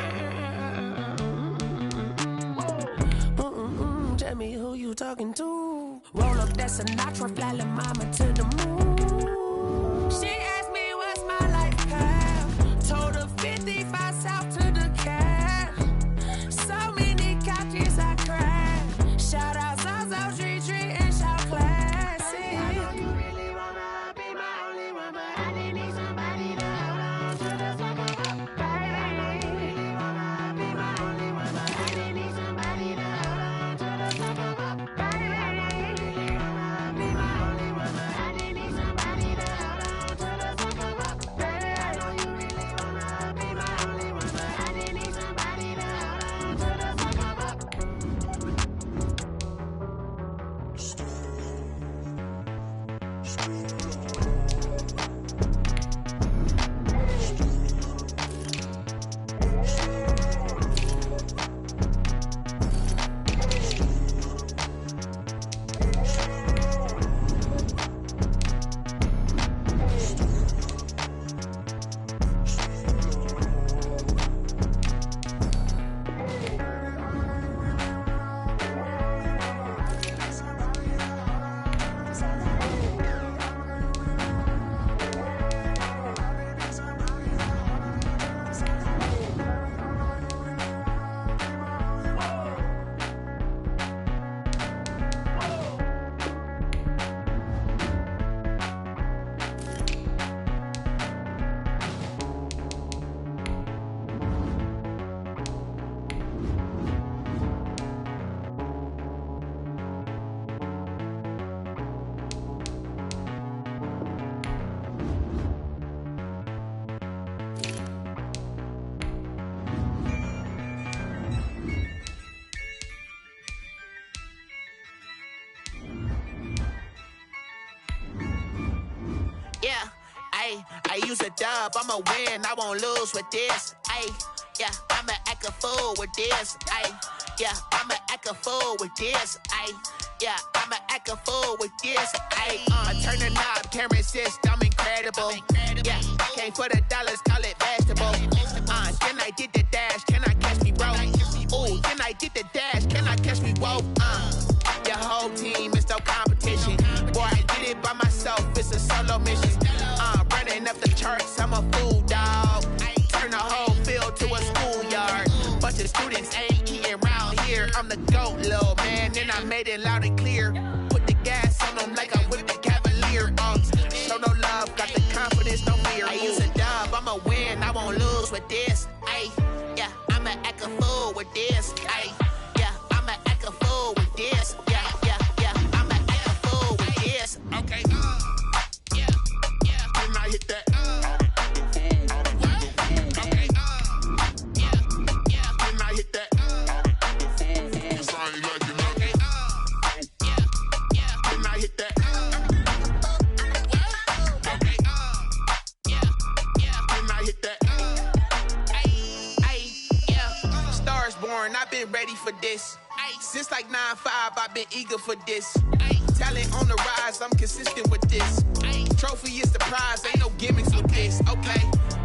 Tell me who you talking to. Roll up that Sinatra, fly la mama to the moon. She asked me what's my life path. Told her 55 south to the cab. So many couches I cried. Shout out South Street and shout classic. I know you really wanna be my only one, but I didn't need somebody to hold on to the second. Baby, you really wanna be my only one, but I didn't need somebody to hold on to the second. I use a dub, I'ma win, I won't lose with this. Yeah, I'ma act a fool with this. Yeah, I'ma act a fool with this. Yeah, I'ma act a fool with this. I turn the knob, can't resist, I'm incredible. Yeah, came for the dollars, call it vegetable. Then I did the dash, can I catch me, bro? Ooh, then I did the dash, can I catch me, whoa? Your whole team is no competition. Boy, I did it by myself, it's a solo mission. Running up the charts, I'm a fool, dog. Turn the whole field to a schoolyard. Bunch of students ain't eating round here. I'm the GOAT, little man, and I made it loud and clear. Put the gas on them like I'm with the Cavalier. Show no love, got the confidence, no fear. I use a dub, I'ma win, I won't lose with this. Yeah, I'ma act a fool with this. Yeah, I'ma act a fool with this. Yeah, I'ma act a fool with this. Okay, can I hit that? Okay, can I hit that? Cause I ain't like it. Okay, can I hit that? Okay, can I hit that? Yeah, Stars born, I've been ready for this. Since like 9-5, I've been eager for this. Talent on the rise, I'm consistent with this. Trophy is the prize, ain't no gimmicks with this. Okay,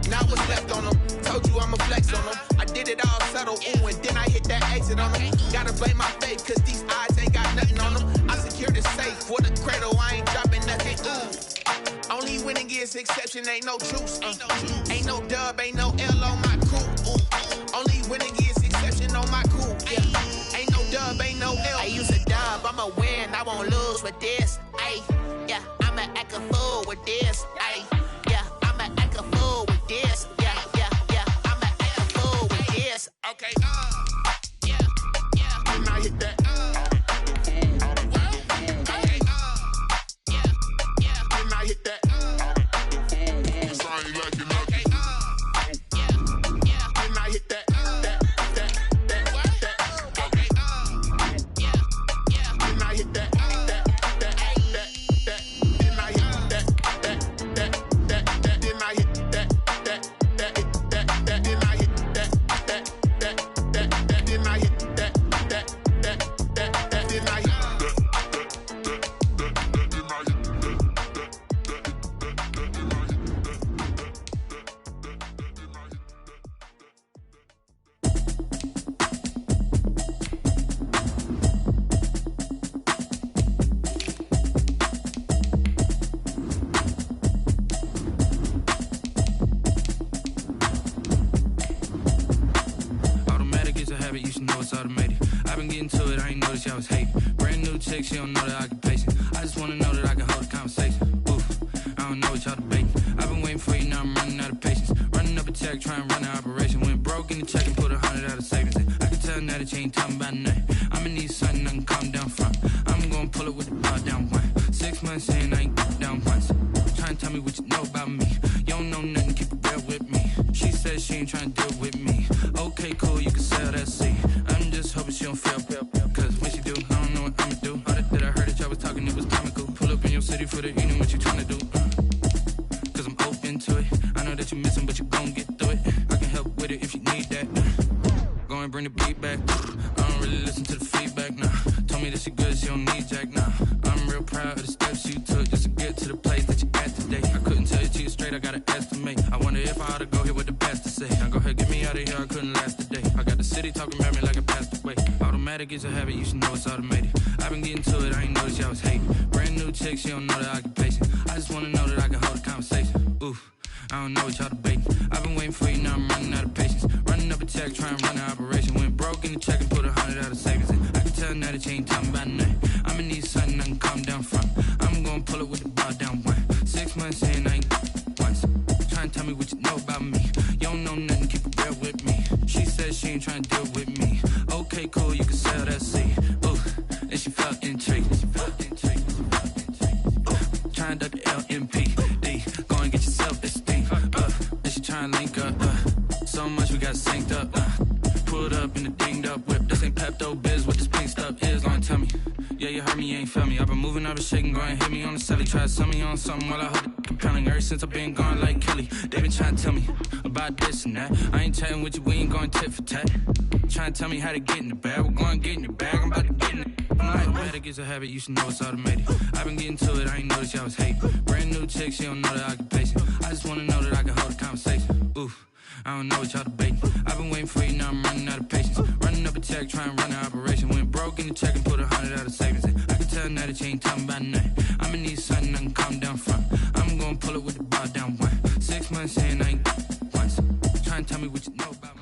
now what's left on them? Told you I'ma flex on them. I did it all subtle, ooh, and then I hit that exit on them. Gotta blame my faith, cause these eyes ain't got nothing on them. I secured the safe for the cradle, I ain't dropping nothing, ooh. Only winning is exception, ain't no truce. Ain't no dub, ain't no L on my crew. Ooh. Only winning is exception on my crew, yeah. Ain't no dub, ain't no L. I use a dub, I'ma win, I won't lose with this. Ay, yeah, I'ma act a fool with this. Ay, yeah, I'ma act a fool with this. Yeah, yeah, yeah, I'ma act a fool with this. Okay, yeah, yeah. And I hit that. Okay, yeah, yeah. And I hit that. She don't know the occupation. I just wanna know that I can hold a conversation. Oof, I don't know what y'all debating. I've been waiting for you, now I'm running out of patience. Running up a check, trying to run an operation. Went broke in the check and put 100 out of savings. I can tell now that you ain't talking about nothing. I'ma need something I can calm down from. I'm gonna pull it with the bar down one. 6 months in, I ain't down once. Trying to tell me what you know about me. You don't know nothing, keep it real with me. She said she ain't trying to deal with me. Okay, cool, you can sell that seat. I'm just hoping she don't fail. Cause when she do, I don't know what I'ma do. All that I heard that y'all was talking, it was comical. Pull up in your city for the evening, what you tryna do? Cause I'm open to it. I know that you're missing, but you gon' get through it. I can help with it if you need that. Go and bring the beat back. I don't really listen to the feedback, nah. Told me that she good, she don't need jack, nah. I'm real proud of the steps you took just to get to the place that you at today. I couldn't tell you to you straight, I gotta estimate. I wonder if I ought to go here with the best to say. Now go ahead, get me out of here, I couldn't last today. I got the city talking about me like I passed away. Automatic is a habit, you should know it's automated. I've been getting to it, I ain't noticed y'all was hating. Brand new chick, she don't know the occupation. I just wanna know that I can hold a conversation. Oof, I don't know what y'all debating. I've been waiting for you, now I'm running out of patience. Running up a check, trying to run an operation. Went broke in the check and put 100 out of savings. I can tell now that you ain't talking about nothing. I'ma need something I can calm down from. I'm gonna pull it with the bar down one. 6 months in, I ain't once. Trying to tell me what you know about me. You don't know nothing, keep it real with me. She said she ain't trying to deal with me. Okay, cool, you can sell that seat. Ooh, and she felt intrigued. Trying to duck the LMPD. Go and get your self-esteem. And she trying to link up. So much we got synced up. Pulled up in the dinged up whip. This ain't Pepto-Biz, what this pink stuff is. Long tell me. Yeah, you heard me, you ain't felt me. I've been moving, I've been shaking, go and hit me on the celly. Try to sell me on something while I hold it compelling. Ever since I've been gone like Kelly, they been trying to tell me about this and that. I ain't chatting with you, we ain't going tit for tat. Trying to tell me how to get in the bag. We're going to get in the bag, I'm about to get in it. Automatic is a habit, you should know it's automated. I've been getting to it, I ain't noticed y'all was hating. Brand new chick, she don't know the occupation. I just wanna know that I can hold a conversation. Oof, I don't know what y'all debating. I've been waiting for you, now I'm running out of patience. Running up a check, trying to run an operation. Went broke in the check and put 100 out of savings. I can tell now that you ain't talking about nothing. I'ma need something I can calm down from. I'm gonna pull it with the bar down one. 6 months in, I ain't once. Trying to tell me what you know about me.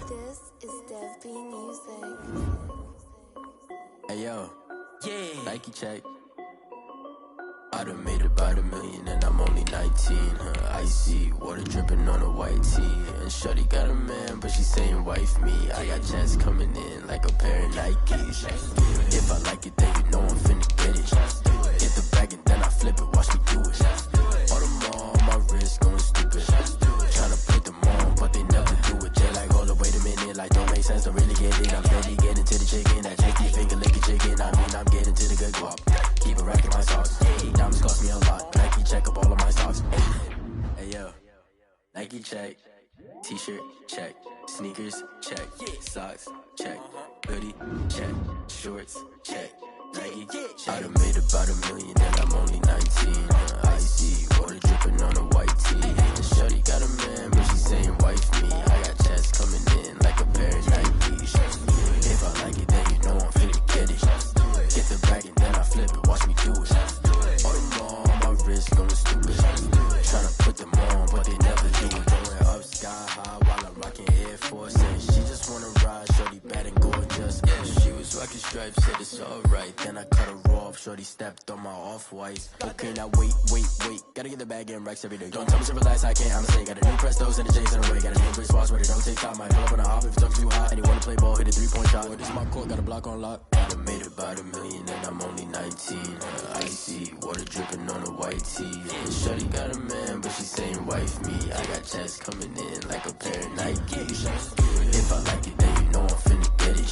This is Dev B Music. Hey yo, yeah, Nike check. I done made about $1 million and I'm only 19. Icy water dripping on a white tee. And shorty got a man, but she saying wife me. I got checks coming in like a pair of Nikes. If I like it, then you know I'm finna get it. Get the bag and then I flip it, watch me do it. All them on my wrist going stupid. Tryna put them on, but they never do it. They like, hold up, wait a minute, like don't make sense, don't really get it. I'm steady getting to the chicken, that tasty finger licking chicken. I mean, I'm getting to the good guap. Keep a rack in my socks. Diamonds cost me a lot. Nike check up all of my stocks. Hey yo, Nike check. T-shirt check. Sneakers check. Socks check. Hoodie check. Shorts check. Nike check. I done made about $1 million and I'm only 19. Icy water dripping on a white tee. And shorty got a man, but she saying wife me. I got checks coming in like a pair of Nikes. If I like it, then you know I'm finna get it. Get the bag and then I flip it, watch me do it. All them on my wrist going stupid. Tryna put them on, but they never do it. Going up sky high while I'm rocking Air Force. And she just wanna ride, shorty bad and gorgeous. She was rocking stripes, said it's alright. Then I cut her off, shorty stepped on my off-whites. Okay, now wait. Gotta get the bag and racks every day. Don't tell me to relax, I can't, I'ma say. Got a new Prestos and the J's in the way. Got a new British watch, but it don't take time. Might pull up on a hop if it's too hot. And you wanna play ball, hit a 3-point shot. Boy, this is my court, got a block on lock. I done made about $1 million and I'm only 19. Icy water dripping on a white tee. And shorty got a man, but she saying wife me. I got checks coming in like a pair of Nikes. If I like it, then you know I'm finna get it.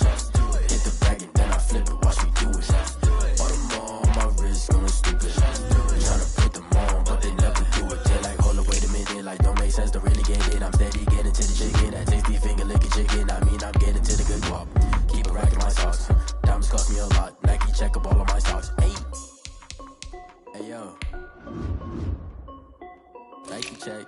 Hit the bag and then I flip it, watch me do it. All them on my wrist going stupid. Tryna put them on, but they never do it. They like, hold up, wait a minute, like don't make sense, don't really get it. I'm steady getting to the chicken, that tasty finger licking chicken. I mean, I'm getting to the good guap. Keep a rack in my socks. Diamonds cost me a lot. Nike check up all of my stocks. Hey yo, Nike check.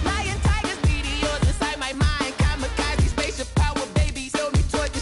Lion, tigers, meteors inside my mind. Kamikaze, spaceship power, baby. Show me torture.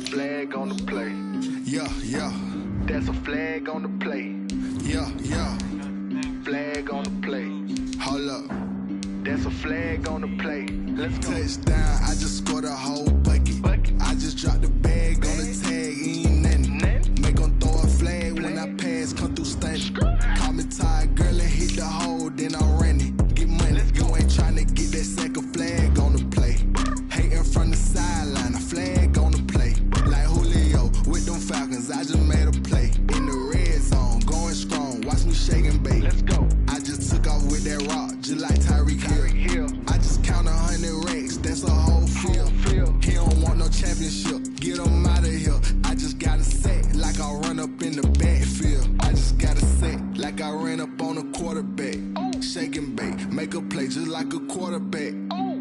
flag on the play. Yeah, yeah. That's a flag on the play. Yeah, yeah. Flag on the play. Hold up. That's a flag on the play. Let's go. Touchdown, I just scored a whole bucket. I just dropped the bag on the tag, ain't nothing. Make them throw a flag when I pass, come through stunning. Call me tired, girl, and hit the hole, then I'm running. Get money, you ain't tryna get that second flag on the play. Hating from the sideline, a flag on the play. Like Julio with them Falcons, I just made a play. In the red zone, going strong, watch me shake and bake. Let's go. I just took off with that rock, just like Tyreek Hill. I just count 100 racks, that's a whole field. He don't want no championship, get him out of here. I just got a set, like I run up in the backfield. I just got a set, like I ran up on a quarterback. Shake and bake, make a play just like a quarterback.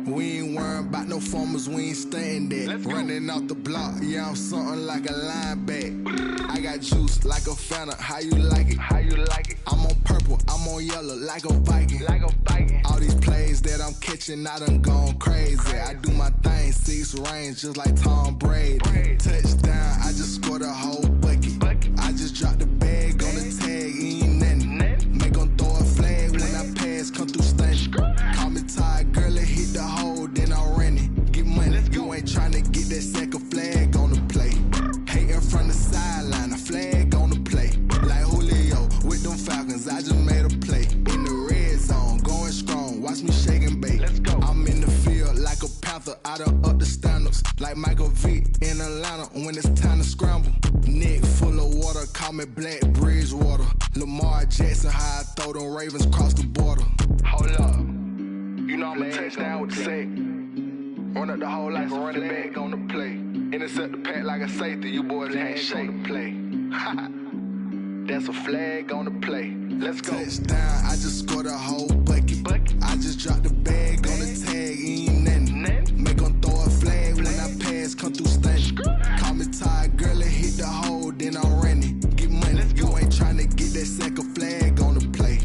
We ain't worrying about no formers, we ain't staying there. Running out the block, yeah, I'm something like a linebacker. I got juice like a Fanta, how you like it? How you like it? I'm on purple, I'm on yellow, like a Viking. Like a Viking. All these plays that I'm catching, I done gone crazy. I do my thing, 6 range, just like Tom Brady. Touchdown, I just scored a whole bucket. I just dropped the bag on the tag, ain't nothing. Make them throw a flag when I pass, come through stunning. Call me tired, girl, and hit the hole, then I'm running. Get money, you ain't tryna get that second flag on the play. Hating from the sideline, a flag on the play. Like Julio with them Falcons, I just made a play. In the red zone, going strong, watch me shake and bake. Let's go. I'm in the field like a Panther, I done up the standards. Like Michael Vick in Atlanta when it's time to scramble. Neck full of water, call me Black Bridgewater. Lamar Jackson, how I throw them Ravens cross the border. Hold up. You know I'm a touchdown with the sack. Run up the hole like a running back on the play. Intercept the pack like a safety. You boys ain't shake the play. That's a flag on the play. Let's go. Touchdown, I just scored a whole bucket. I just dropped the bag on the tag, ain't nothing. Make them throw a flag when I pass, come through stunning. Call me tired, girl, and hit the hole, then I'm running. Get money, you ain't tryna get that second flag on the play.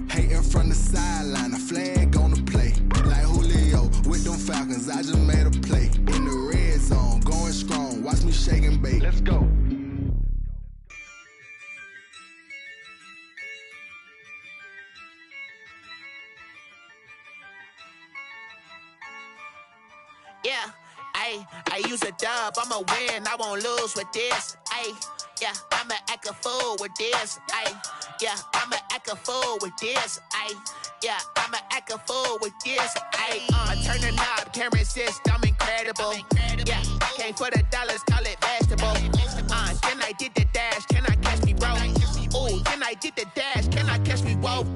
Hating from the sideline, a flag on the play. Like Julio with them Falcons, I just made a play. In the red zone, going strong, watch me shake and bake. Let's go. Yeah, I use a dub, I'ma win, I won't lose with this. Yeah, I'ma act a fool with this. Yeah, I'ma act a fool with this. Yeah, I'ma act a fool with this. I turn the knob, camera assist, I'm incredible. Yeah, came for the dollars, call it vegetable. Then I did the dash, can I catch me, bro? Ooh, then I did the dash, can I catch me, whoa?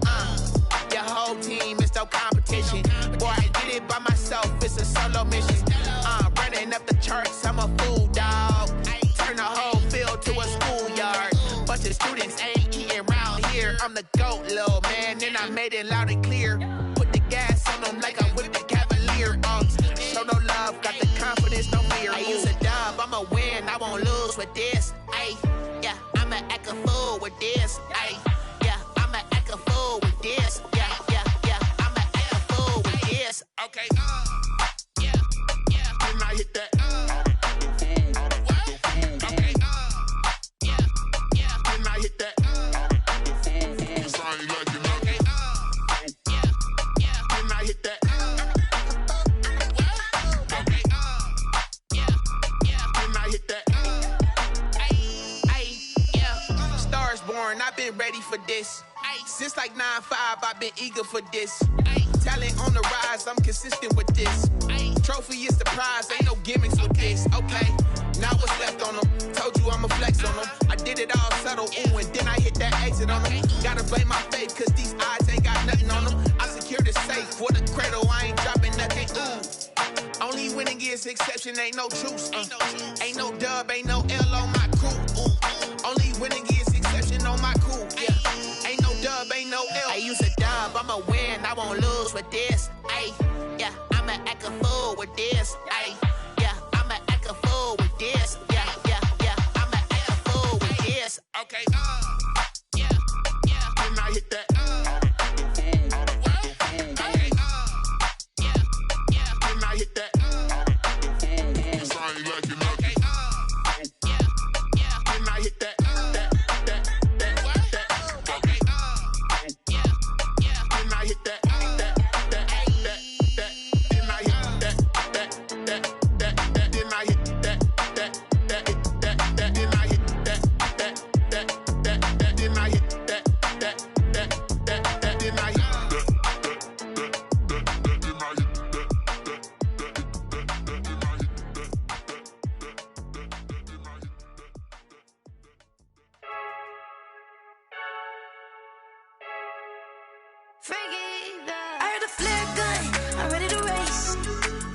Your whole team is no competition. Boy, I did it by myself, it's a solo mission. Running up the charts, I'm a fool, dog. Turn the whole field to a schoolyard. Bunch of students ain't eating round here. I'm the GOAT, little man, and I made it loud and clear. Put the gas on them like I'm with the Cavalier. Show no love, got the confidence, no fear. I use a dub, I'ma win, I won't lose with this. Yeah, I'ma act a fool with this. Yeah, I'ma act a fool with this. Yeah, I'ma act a fool with this. Okay. Yeah. Can I hit that? Okay. Yeah. Can I hit that? Cause I ain't like it. Okay. Yeah. Can I hit that? Okay. Yeah. Can I hit that? Yeah. Stars born, I've been ready for this. Since like 9-5, I've been eager for this. Talent on the rise, I'm consistent with this. Trophy is the prize, ain't no gimmicks with this. Okay, now what's left on them? Told you I'ma flex on them. I did it all subtle, ooh, and then I hit that exit on them. Gotta blame my faith, cause these odds ain't got nothing on them. I secured the safe for the cradle, I ain't dropping nothing, ooh. Only winning is exception, ain't no truce. Ain't no dub, ain't no L on my crew, ooh. Only winning is exception on my crew, yeah. Ain't no dub, ain't no L. I use a dub, I'ma win, I won't lose with this. Yeah, I'ma act a fool with this. Yeah, I'ma act a fool with this. Yeah, I'ma act a fool with this. Okay. Yeah. Can I hit that? Okay. Yeah. Can I hit that? Cause I ain't like it. Okay.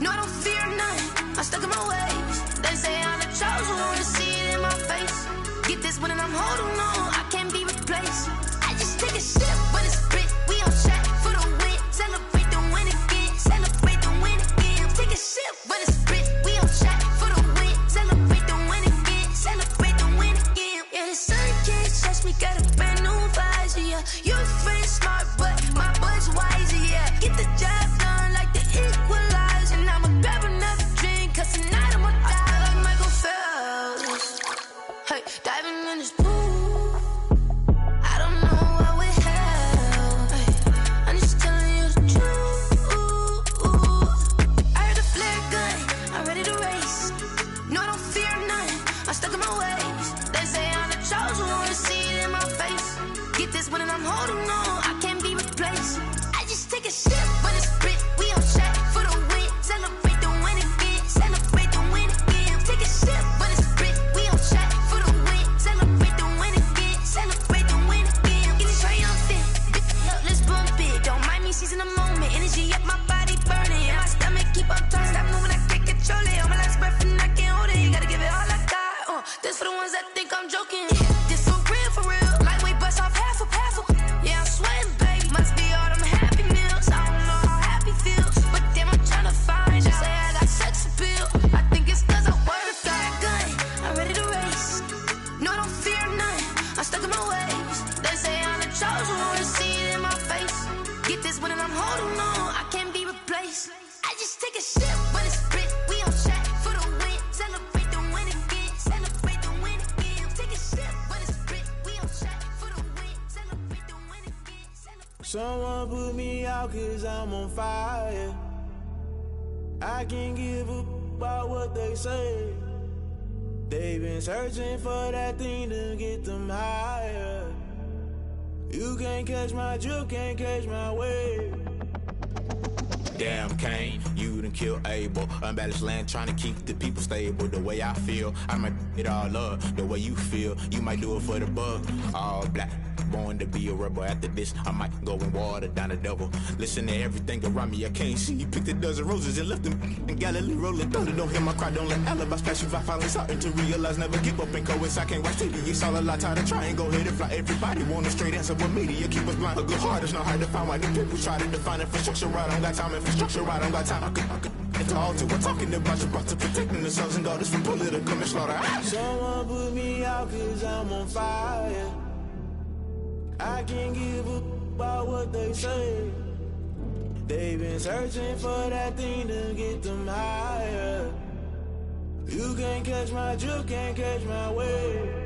No, I don't fear none. I'm stuck in my ways. They say I'm the chosen one to see it in my face. Get this one and I'm holding on. I can't be replaced. I just take a sip when it's split. We on track for the win. Celebrate the win again. Celebrate the win again. Take a sip when it's split. We on track for the win. Celebrate the win again. Celebrate the win again. Yeah, the sun can't touch me. Got a brand new visor. Yeah, you're friend smart, but my bud's wiser. Yeah, get the job done like the equalizer. And I'ma grab another drink, cause tonight I'ma die like Michael Phelps. Hey, diving in this pool. I don't know what we have. Hey, I'm just telling you the truth. I heard a flare gun. I'm ready to race. No, I don't fear none. I'm stuck in my ways. They say I'm the chosen one to see it in my face. Get this one and I'm holding on. I can't be replaced. I just take a sip when it's split. We on track for the win. Celebrate the win again. Celebrate the win again. Take a sip when it's split. We on track for the win. Celebrate the win again. Celebrate the win again. Getting triumphant. Look, let's bump it. Don't mind me seizing the moment. Energy up my body burning. And my stomach keep on turning. Stop moving, I can't control it. On my last breath and I can't hold it. You gotta give it all I got. This for the ones that think I'm joking. This for real, for real. Lightweight bust off half a. Yeah, I'm sweating, baby. Must be all them happy meals. I don't know how happy feels, but damn, I'm trying to find out. Say I got sex appeal. I think it's cause I wear the flag gun. I'm ready to race. No, I don't fear none. I'm stuck in my ways. They say I'm the chosen one to see it in my face. Get this one and I'm holding on. I can't be replaced. I just take a sip when it's split. We on track for the win. Celebrate the win again. Celebrate the win again. Take a sip when it's split. We on track for the win. Celebrate the win again. Someone put me out cause I'm on fire. I can't give up about what they say. They've been searching for that thing to get them higher. You can't catch my drift, can't catch my wave. Damn, Kane, you done killed Abel. Unbalanced land, trying to keep the people stable. The way I feel, I might it all up. The way you feel, you might do it for the buck. All black, born to be a rebel. After this, I might go and water down the devil. Listen to everything around me, I can't see. Picked a dozen roses and left them in Galilee rolling thunder. Don't hear my cry, don't let alibis pass you by. Finally starting to realize, never give up and coincide. Can't watch TV, it's all a lot. Tired of trying, go ahead and fly. Everybody want a straight answer, but media keep us blind. A good heart is not hard to find. Why the people try to define infrastructure right? I don't got time, infrastructure right, I don't got time. I could into altar. We're talking about your brother, protecting the sons and daughters from political and slaughter. Someone put me out cause I'm on fire. I can't give up about what they say. They've been searching for that thing to get them higher. You can't catch my drift, can't catch my wave.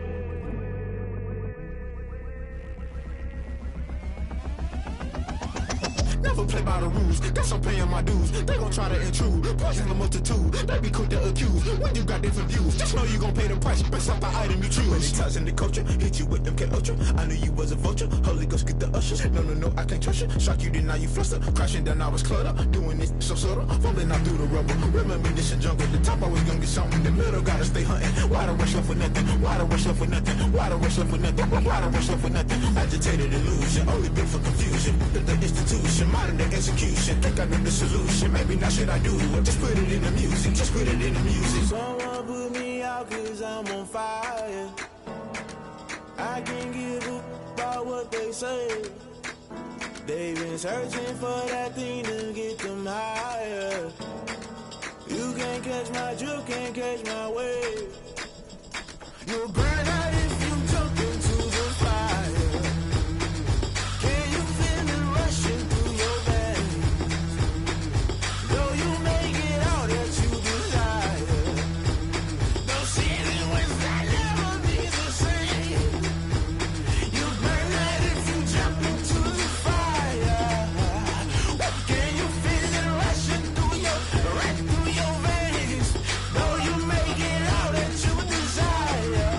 Never play by the rules, guess I'm paying my dues. They gon' try to intrude, poison the multitude. They be quick to accuse, when you got different views. Just know you gon' pay the price, based off the item you choose. Many times in the culture, hit you with them K-Ultra. I knew you was a vulture, Holy Ghost get the ushers. No, I can't trust you. Shock you, then now you fluster. Crashing down, I was cluttered. Doing this so subtle, falling out through the rubble. Remember this in jungle, the top I was gonna get something. The middle gotta stay hunting. Why the rush left for nothing? Why the rush left for nothing? Why the rush left for nothing? Why the rush left for nothing? Agitated illusion, only been for confusion. The institution, modern day execution. Think I know the solution. Maybe now should I do it? Just put it in the music. Just put it in the music. Someone put me out cause I'm on fire. I can't give up about what they say. They've been searching for that thing to get them higher. You can't catch my drift, can't catch my wave. You'll burn out if you jump into the fire. Can you feel it rushing through your veins? Though you make it all that you desire. No ceiling when that never be the same. You burn out if you jump into the fire. Can you feel it rushing through your veins? Though you make it all that you desire.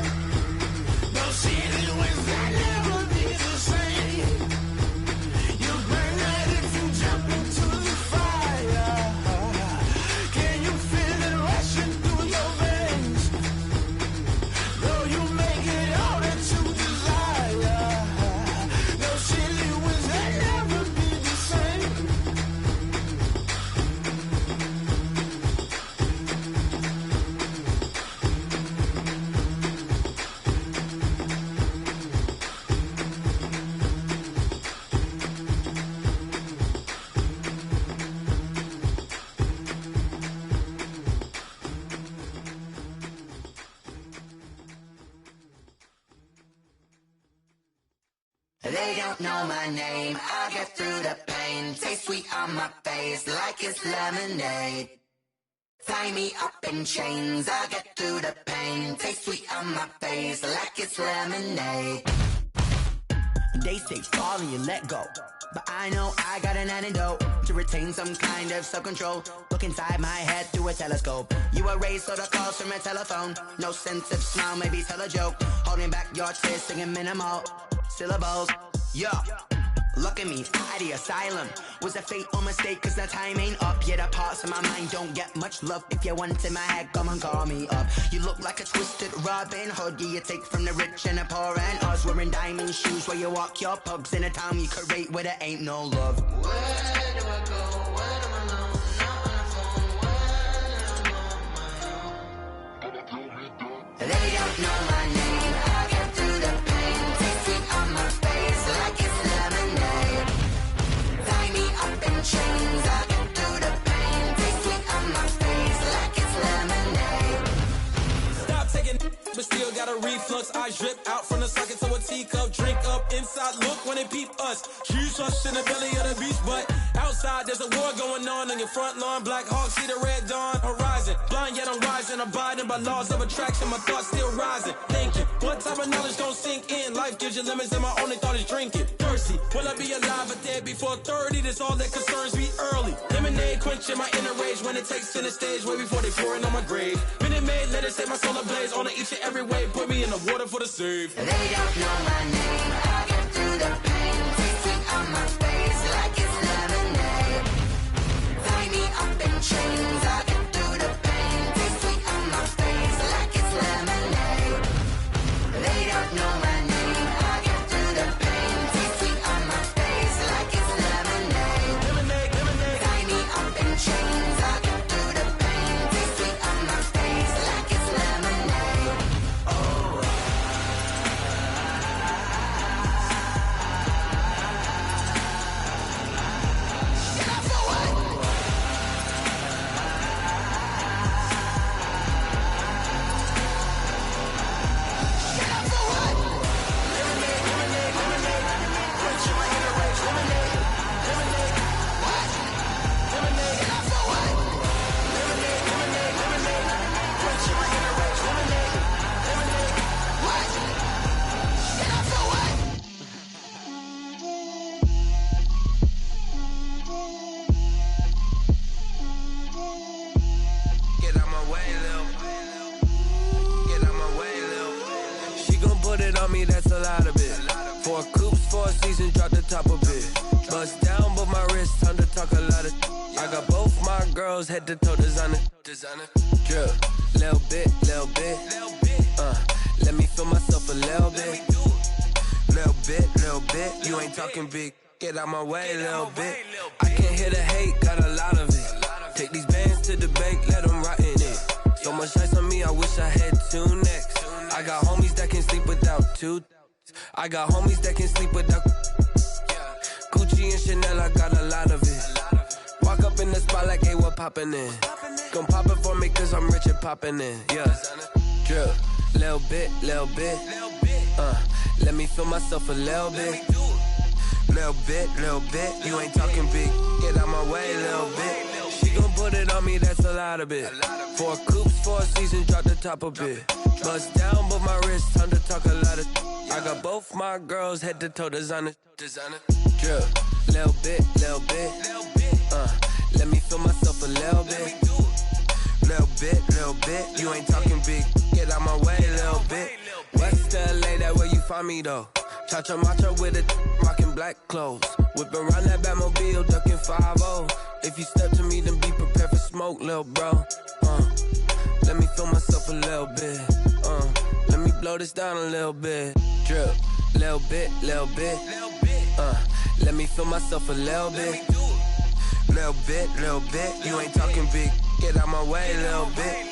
They don't know my name, I get through the pain. Taste sweet on my face like it's lemonade. Tie me up in chains, I get through the pain. Taste sweet on my face like it's lemonade. They say fall and you let go, but I know I got an antidote to retain some kind of self-control. Look inside my head through a telescope. You erase all the calls from a telephone. No sense of smile, maybe tell a joke. Holding back your tears, singing minimal syllables. Yo, look at me, out the asylum. Was a fate or mistake, cause the time ain't up. Yet the parts of my mind don't get much love. If you want in my head, come and call me up. You look like a twisted Robin Hood. Yeah, you take from the rich and the poor and us. Wearing diamond shoes where you walk your pugs. In a town you create where there ain't no love. Where do I go? When am I alone? Not on the phone. When I'm on my own. They don't know my name. I get through the pain. Taste sweet on my face like it's lemonade. Tie me up in chains. I get through the pain. Taste sweet on my face like it's lemonade. Stop taking, but still got a reflux. I drip out from the socket to a teacup. Drink up inside, look when they peep us. Shoes us in the belly of the beast, but outside there's a war going on your front lawn. Black Hawk, see the red dawn horizon. Blind yet I'm rising, abiding by laws of attraction. My thoughts still rising, thinking what type of knowledge gon' sink in? Life gives you limits and my only thought is drinking. Thirsty, will I be alive or dead before 30? That's all that concerns me early. Lemonade quenching my inner rage when it takes to the stage way before they pouring on my grave. Minute Maid, let it set my soul ablaze on each and every way. Put me in the water for the save. They don't know my name. I get through the pain. Taste sweet on my face like it's lemonade. Tie me up in chains. I get through the pain. Taste sweet on my face like it's lemonade. They don't know my name. I get through the pain. Taste sweet on my face like it's lemonade. Lemonade, lemonade. Tie me up in chains. I get through the pain. Taste sweet on my face like it's lemonade. Oh. That's a lot of it. 4 coops, 4 seasons, drop the top of it. Bust down, but my wrist, time to talk a lot of. I got both my girls head to toe designer. Drip, little bit. Let me feel myself a little bit. Little bit. You ain't talking big. Get out my way, little bit. I can't hear the hate, got a lot of it. Take these bands to the bank, let them rot in it. So much ice on me, I wish I had 2 necks. I got homies that can sleep without 2. I got homies that can sleep without Gucci and Chanel, I got a lot of it. Walk up in the spot like, hey, what poppin' in? Gon' pop it for me cause I'm rich and poppin' in, yeah. Drip, little bit. Let me feel myself a little bit. Little bit. You ain't talking big. Get out my way, little bit. She gon' put it on me, that's a lot of it. 4 coops, 4 seasons, drop the top a bit. Bust down, but my wrist, time to talk a lot of. I got both my girls head to toe designer. Drip, little bit. Let me feel myself a little bit. Little bit. You ain't talking big. Get out my way, little bit. West LA, that where you find me though. Cha-cha macha with it, rockin' black clothes. Whippin' around that Batmobile, duckin' 5-0. If you step to me, then be prepared for smoke, lil' bro. Let me feel myself a little bit. Let me blow this down a little bit. Drip, little bit. Let me feel myself a little bit. Little bit. You ain't talking big. Get out my way, little bit.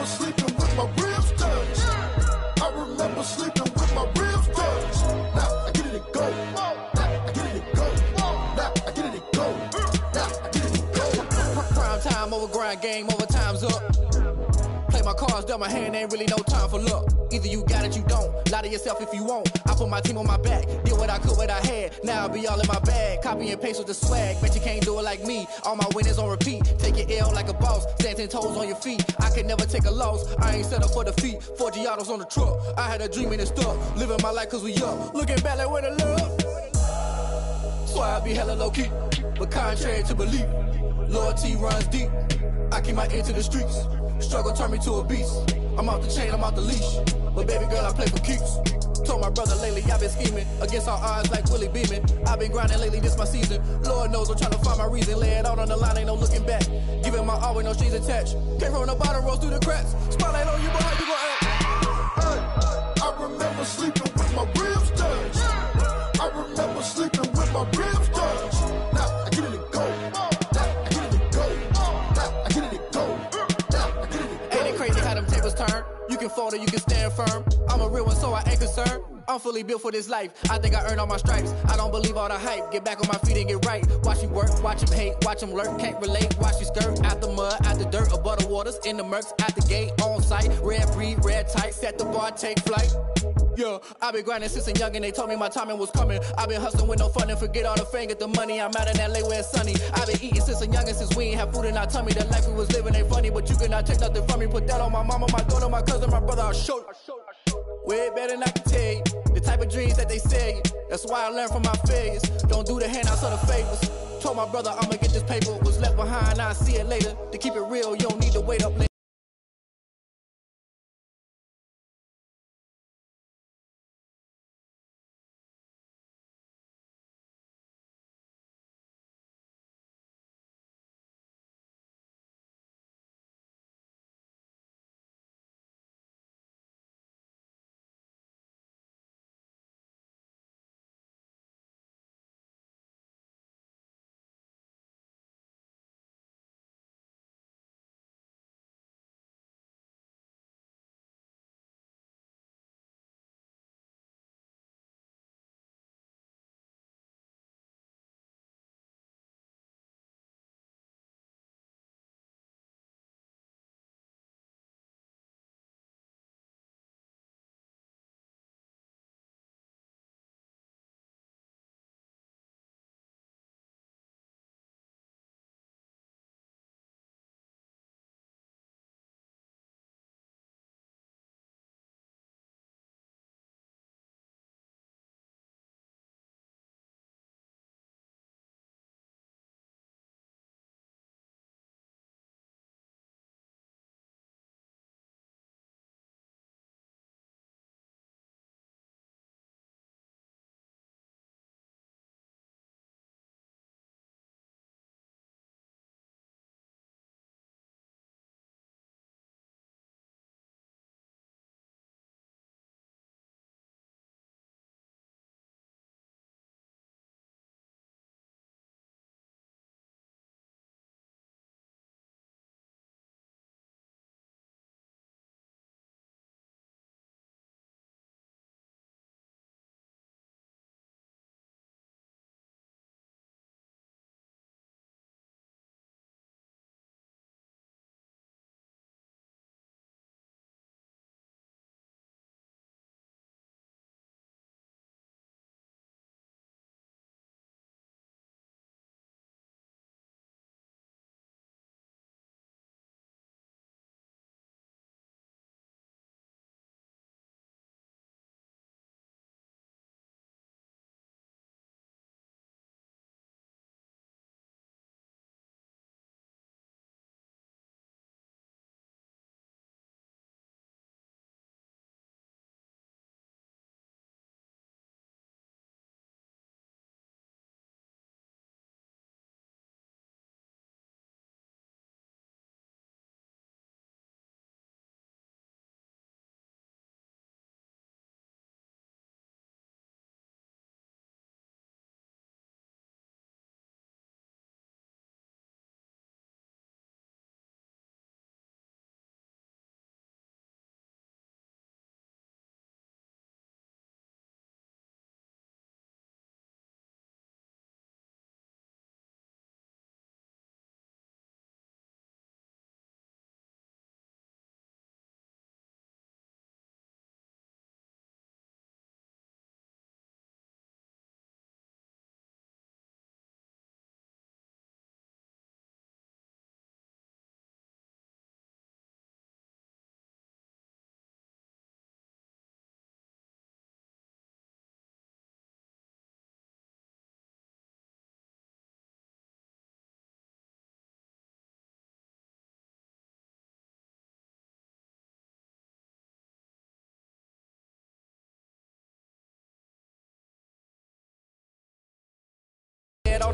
Sleeping with my ribs touched. I remember sleeping with my ribs never grind, game over, time's up. Play my cards, dealt my hand, ain't really no time for luck. Either you got it, you don't. Lie to yourself if you won't. I put my team on my back, did what I could, what I had. Now I'll be all in my bag, copy and paste with the swag. Bet you can't do it like me. All my winners on repeat. Take your L like a boss, stand 10 toes on your feet. I could never take a loss, I ain't set up for defeat. 4 Giottos on the truck, I had a dream and it stuck. Living my life cause we up, looking back like where the love. So I be hella low key, but contrary to belief, loyalty runs deep. I keep my ear to the streets. Struggle turned me to a beast. I'm out the chain, I'm out the leash. But baby girl, I play for keeps. Told my brother lately, I've been scheming against all odds like Willie Beeman. I've been grinding lately, this my season. Lord knows I'm trying to find my reason. Lay it out on the line, ain't no looking back. Giving my all with no strings attached. Came from the bottom, rose through the cracks. Spotlight on you, boy, how you gon' act? Hey, I remember sleeping with my ribs touched. I remember sleeping with my ribs touched. Now I get it to go. Now I get it to go. Now I get it to go. Ain't it crazy how them tables turn? You can fold or you can stand firm. I'm a real one, so I ain't concerned. I'm fully built for this life. I think I earned all my stripes. I don't believe all the hype. Get back on my feet and get right. Watch me work, watch him hate, watch him lurk. Can't relate, watch you skirt. Out the mud, out the dirt, above the waters, in the murks, out the gate, on site. Red breed, red tight, set the bar, take flight. Yeah, I been grinding since a young and they told me my timing was coming. I been hustling with no fun and forget all the fame, get the money. I'm out in LA where it's sunny. I been eating since a young and since we ain't have food in our tummy. The life we was living ain't funny, but you cannot take nothing from me. Put that on my mama, my daughter, my cousin, my brother, I'll show you. Way better than I can tell you. The type of dreams that they sell you. That's why I learned from my failures. Don't do the handouts or the favors. Told my brother I'ma get this paper. Was left behind, I'll see it later. To keep it real, you don't need to wait up late.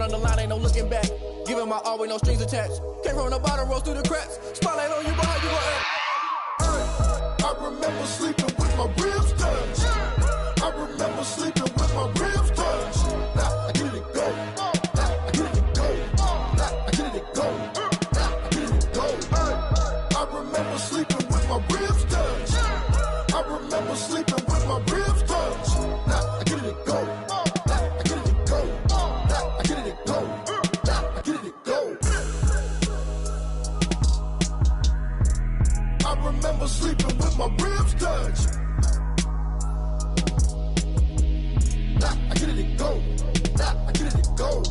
Hard on the line, ain't no looking back. Giving my all with no strings attached. Came from the bottom, rose through the cracks. Spotlight on you, boy, how you gon' act? I remember sleeping with my ribs touched. I remember sleeping with my ribs touched. Now I get it go. Now I get it go. Now I get it go. Now I get it go. I remember sleeping with my ribs touched. I remember sleeping with my ribs touched. Now I get it go. Now I get it go. Now I get it go. Now I get it go. I remember sleeping with my ribs touched. Now I get it go. Now I get it go.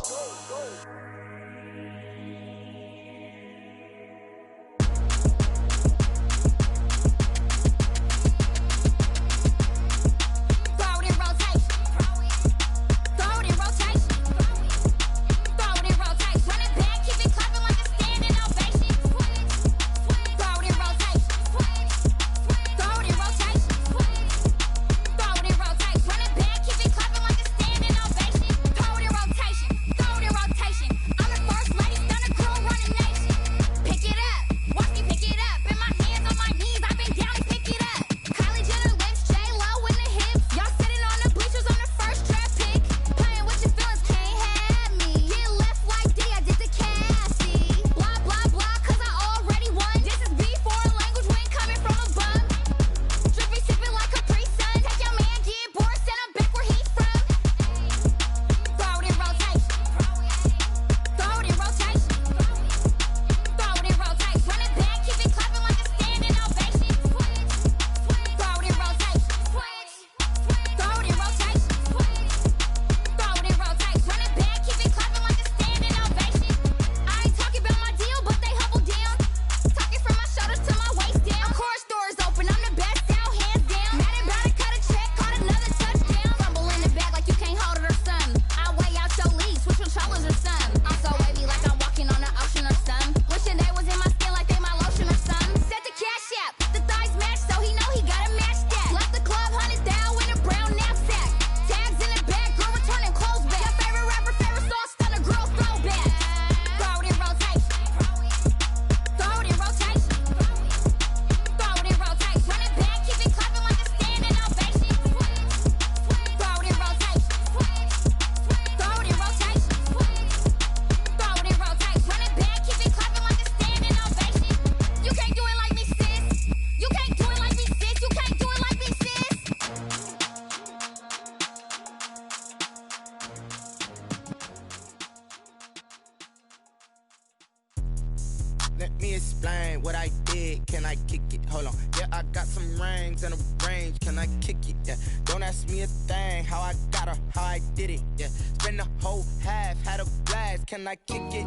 Let me explain what I did. Can I kick it? Hold on. Yeah, I got some rings and a range. Can I kick it? Yeah. Don't ask me a thing. How I got her, how I did it. Yeah. Spend the whole half, had a blast. Can I kick it?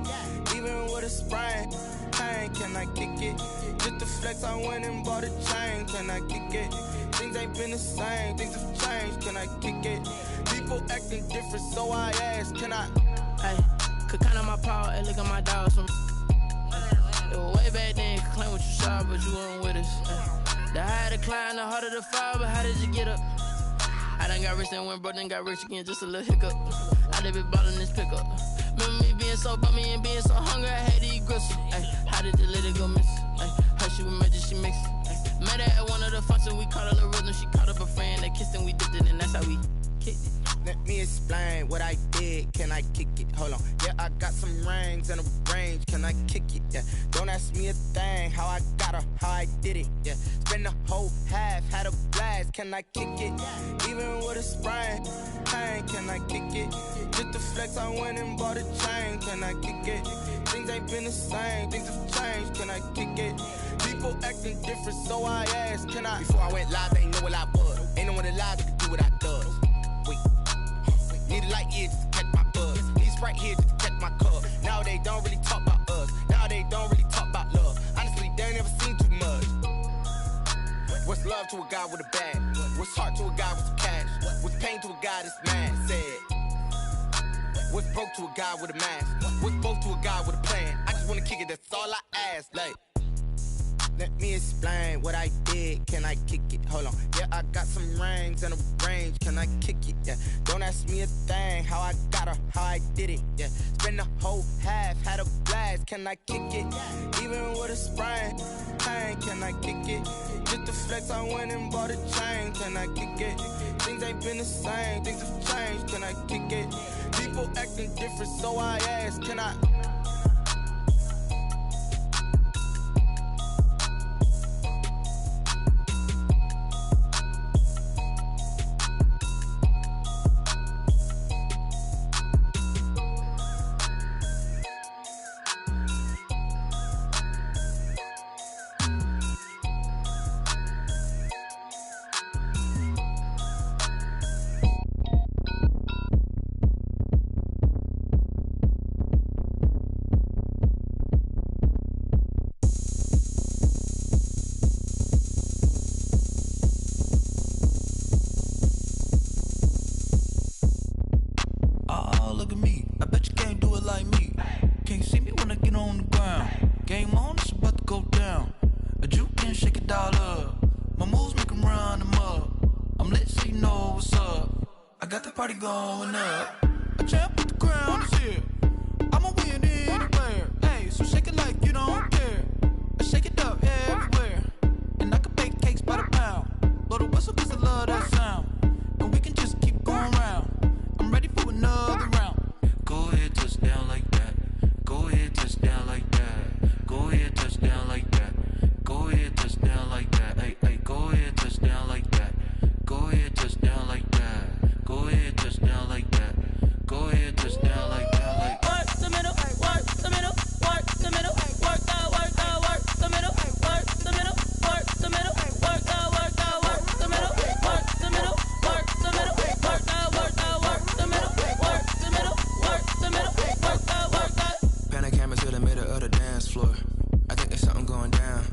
Even with a sprain, pain. Can I kick it? Just the flex, I went and bought a chain. Can I kick it? Things ain't been the same. Things have changed. Can I kick it? People acting different, so I ask. Can I? Hey, could count on my power. Hey, look at my dogs. Way back then, you could claim what you saw, but you weren't with us. The higher the climb, the harder the fall, but how did you get up? I done got rich and went broke, then got rich again, just a little hiccup. I done been ballin' this pickup. Remember me being so bummy and being so hungry, I had to eat gristle. Ay, how did the lady go miss? Ay, her she was magic, she mixed. Met her at one of the functions, we caught her the rhythm, she caught up a friend, they kissed and we dipped it, and that's how we kicked it. Let me explain what I did. Can I kick it? Hold on. Yeah, I got some rings and a range. Can I kick it? Yeah. Don't ask me a thing. How I got her, how I did it. Yeah. Spend the whole half, had a blast. Can I kick it? Even with a sprain, pain. Can I kick it? Just the flex, I went and bought a chain. Can I kick it? Things ain't been the same. Things have changed. Can I kick it? People acting different, so I asked. Can I? Before I went live, they ain't know what I was. Ain't no one alive that could do what I does. Need a light here just to catch my buzz. Need Sprite here just to catch my cup. Now they don't really talk about us. Now they don't really talk about love. Honestly, they ain't never seen too much. What's love to a guy with a bag? What's heart to a guy with some cash? What's pain to a guy that's mad? Said. What's broke to a guy with a mask? What's both to a guy with a plan? I just wanna kick it, that's all I ask. Like, Let me explain what I did. Can I kick it? Hold on. Yeah, I got some rings and a range. Can I kick it? Yeah. Don't ask me a thing. How I got her, how I did it. Yeah. Spend the whole half, had a blast. Can I kick it? Even with a sprain, pain. Can I kick it? Just to flex, I went and bought a chain. Can I kick it? Things ain't been the same. Things have changed. Can I kick it? People acting different, so I ask. Can I? Party going up. A champ with the crown is here. I'ma win anywhere. Hey, so shake it like you don't care. I shake it up everywhere. And I can bake cakes by the pound. Blow the whistle cause I love that sound. And we can just keep going round. I'm ready for another round. Go ahead, touch down like that. Go ahead, touch down like that. Go ahead, touch down like that. Go ahead, touch down like that. Hey, hey, go ahead, touch down like that. Go ahead, touch down like that. Go ahead, touch down like that. Go ahead, touch down like that. Like work the middle, work the middle, work the middle, work the middle, work the middle, work the middle, work the middle, work the middle, work the middle, work the middle, work the middle, work the middle, work the. Pan a camera to the middle of the dance floor. I think there's something going down.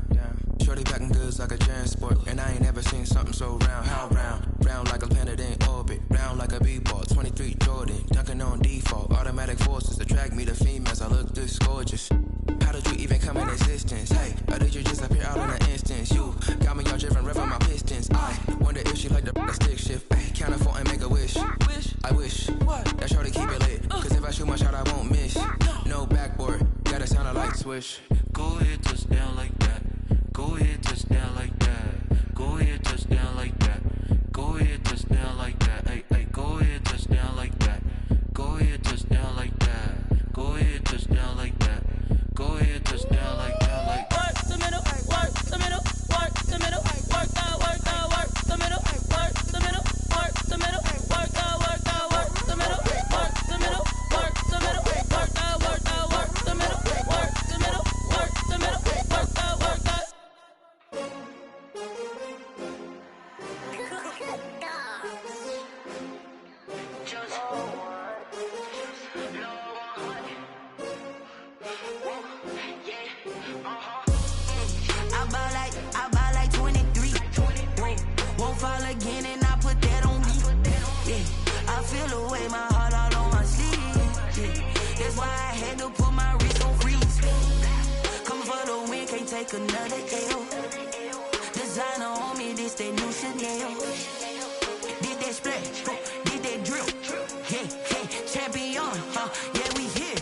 Shorty packing goods like a transport, and I ain't never seen something so round. How round? Round like a planet in orbit, round like a b-ball. 23 Jordan, dunking on default. Automatic forces attract me to females. I look this gorgeous. How did you even come in existence? Hey, or did you just appear out in an instance? You got me all driven, revving my pistons. I wonder if she like the stick shift. Hey, count it 4 and make a wish. I wish that shorty keep it lit. Cause if I shoot my shot, I won't miss. No backboard, gotta sound a light switch. Go ahead, touch down like that. Go ahead, touch down like that. Go ahead, touch down like that. Go ahead, touch down like that. Hey, hey, go ahead, touch down like that. Go ahead, touch down like that. Go ahead, touch down like that. Go ahead, touch down like that. Like work the middle, work the middle, work the middle, work the middle, work the middle, work the middle, work the middle, work the middle, work the middle, work the middle, work the middle, work the middle, work the middle, work the. I buy like 23. Won't fall again and I put that on me. Yeah, I feel the way, my heart all on my sleeve. Yeah, that's why I had to put my wrist on freeze. Coming for the win, can't take another L. Designer on me, this that new Chanel. Did that splash, did that drill. Yeah, champion, yeah, we here.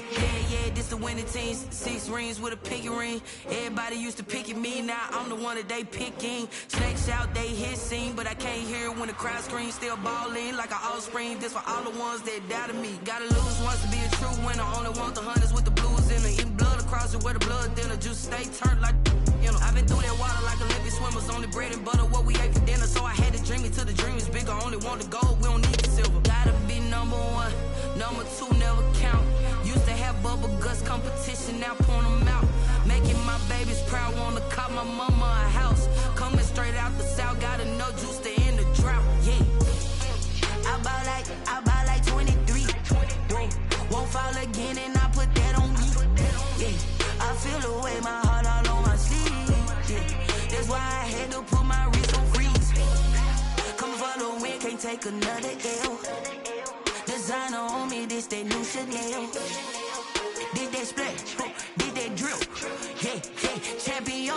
Yeah, this the winning team. 6 rings with a pinky ring. Everybody used to pick at me, now I'm the one that they picking. Snake shout, they hit scene, but I can't hear it when the crowd screams. Still ballin' like an offspring. This for all the ones that doubted me. Gotta lose once to be a true winner. Only want the hunters with the blues in it. Eating blood across it where the blood dinner. Juice stay turned like, you know. I've been through that water like Olympic swimmers. Only bread and butter, what we ate for dinner. So I had to dream it till the dream is bigger. Only want the gold, we don't need the silver. Gotta be number 1, number 2 never count. Used to have bubble guts competition, now point them out. Making my babies proud, wanna cop my mama a house. Coming straight out the south, gotta know juice to end the drought. Yeah, I buy like 23. Won't fall again and I put that on me. Yeah, I feel the way, my heart all on my sleeve. Yeah, that's why I had to put my wrist on freeze. Coming for the win, can't take another L. Designer on me, this that new Chanel. Did that splash, did that drill. Yeah, champion,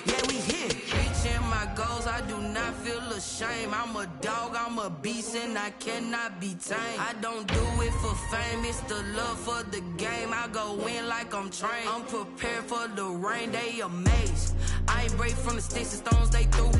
Yeah, we here. Reaching my goals, I do not feel ashamed. I'm a dog, I'm a beast, and I cannot be tamed. I don't do it for fame, it's the love for the game. I go in like I'm trained. I'm prepared for the rain, they amazed. I ain't break from the sticks and stones they threw.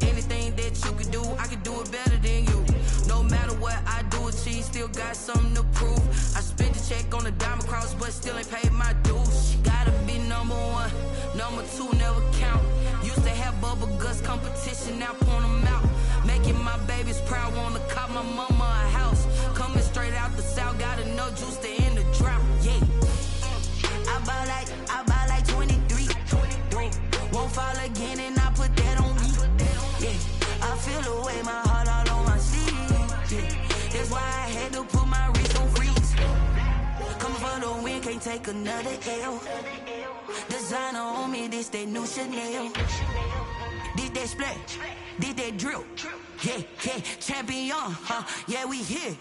Anything that you can do, I can do it better than you. No matter what I do achieve, still got something to prove. I spent the check on the diamond cross, but still ain't paid my dues. Gotta be number one, number two never count. Used to have bubble guts competition, now point them out. Making my babies proud, wanna cop my mama a house. Coming straight out the south, got enough juice to end the drought. Yeah, I buy like 23. Won't fall again, and I put that on me. Yeah, I feel the way, my heart all on my sleeve. Yeah, that's why I had to put my wrist on freeze. Coming for the win, can't take another L. Designer on me, this that new Chanel. Did that splash, did that drill. Yeah, yeah, champion, yeah, we here.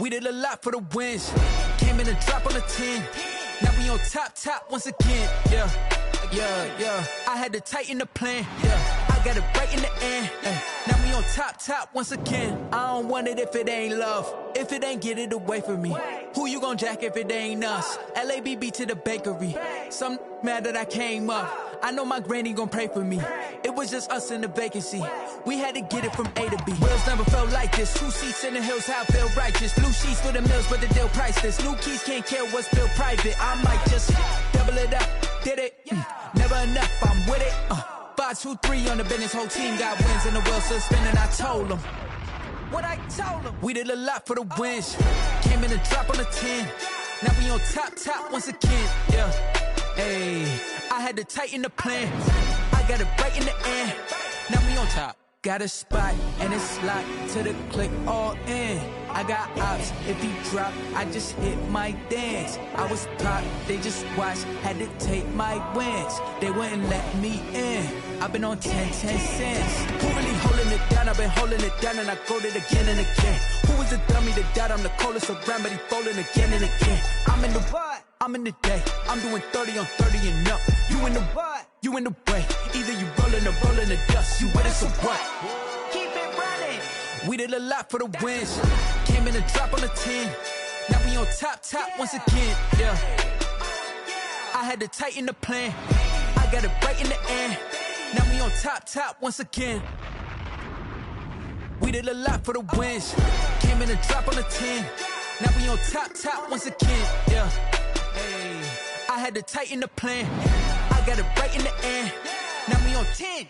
We did a lot for the wins. Came in a drop on a 10. Now we on top once again. Yeah. I had to tighten the plan. Yeah, I got it right in the end. Now we on top once again. I don't want it if it ain't love. If it ain't, get it away from me. Who you gon' jack if it ain't us? LABB to the bakery. Some mad that I came up. I know my granny gon' pray for me. It was just us in the vacancy. We had to get it from A to B. Wheels never felt like this. 2 seats in the hills, how I feel righteous. Blue sheets for the mills, but the deal priceless. New keys can't care what's built private. I might just double it up. Did it? Never enough, I'm with it. 5, 2, 3 on the business. Whole team got wins and the wheels still spinning. I told them what I told them. We did a lot for the wins. Came in a drop on a 10. Now we on top once again. Yeah. Hey, I had to tighten the plan. I got it right in the end. Now we on top. Got a spot and it's locked to the click all in. I got ops, if he drop, I just hit my dance. I was top, they just watched, had to take my wins. They wouldn't let me in. I've been on 10 cents. Who really holding it down? I've been holding it down and I go it again and again. Who was the dummy that died? I'm the coldest around, but he folding again and again. I'm in the what? I'm in the day. I'm doing 30 on 30 and up. You in the what? You in the way. Either you rolling or rolling the dust. You with us or what? Keep it running. We did a lot for the wins. Came in a drop on a 10. Now we on top once again. Yeah. I had to tighten the plan. I got it right in the end. Now we on top once again. We did a lot for the wins. Came in a drop on a 10. Now we on top once again. Yeah. Hey, I had to tighten the plan. I got it right in the end. Now we on 10.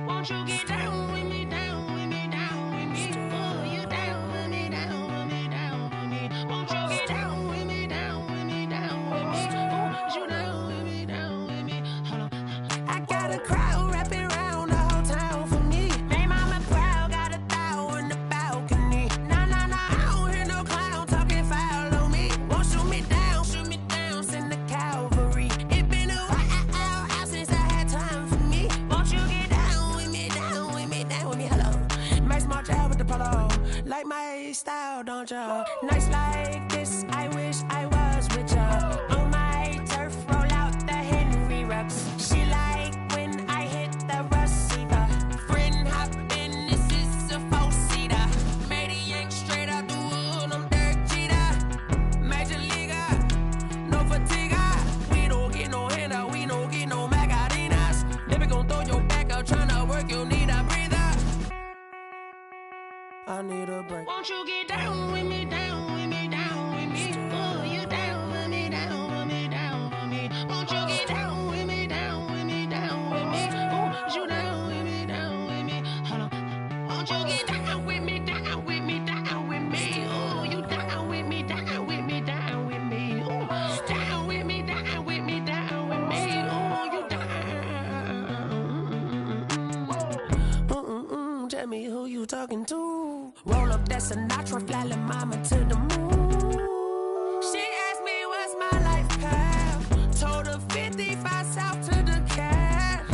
Won't you get down with me, down with me, down with me? Oh, you down with me, down with me, down with me. Won't you get down with me, down with me, down with me? Oh, you down with me, down with me? Hold on. I got a crowd wrapping around the whole town for me. Hey, mama proud, got a thou in the balcony. Nah, I don't hear no clown talking foul on me. Won't shoot me down, send the cavalry. It been a while since I had time for me. Won't you get down? the polo. Like my style, don't ya? Nights like this, I wish I was with ya. On my turf, roll out the Henry rocks. She like when I hit the receiver. Friend hop in, this is a four-seater. Made a yank straight out the wood, I'm Derek Jeter. Major leaguer, no fatigue. We don't get no handout, we don't get no Macarinas. Never gon' throw your back out, tryna work, you need a breather. I need a break. Won't you get down with me, down with me, down with me? Oh, you down with me, down with me, down with me. Won't you get down with me, down with me, down with me? Oh, you down with me, down with me? Hold on. Won't you get down with me, down with me, down with me? Oh, you down with me, down with me, down with me? Oh, down with me, down with me, down with me? Oh, you down. Tell me who you talking to. Roll up that Sinatra, fly la mama to the moon. She asked me what's my life path. Told her 55 south to the cab.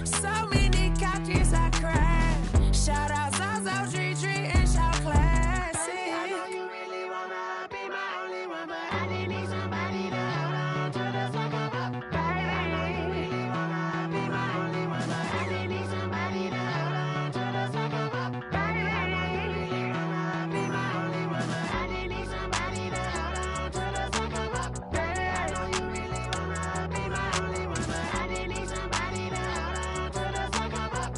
So many couches I cried. Shout out South Street and shout classic. I know you really wanna be my only one, but I didn't need somebody to hold on to the second up. Baby, I know you really wanna be my only one, but I didn't need somebody to hold on to the second up. Baby, I know you really wanna be my only one, but I didn't need somebody to hold on to the second up. Baby, I know you really wanna be my only one, but I didn't need somebody to hold on to the second up.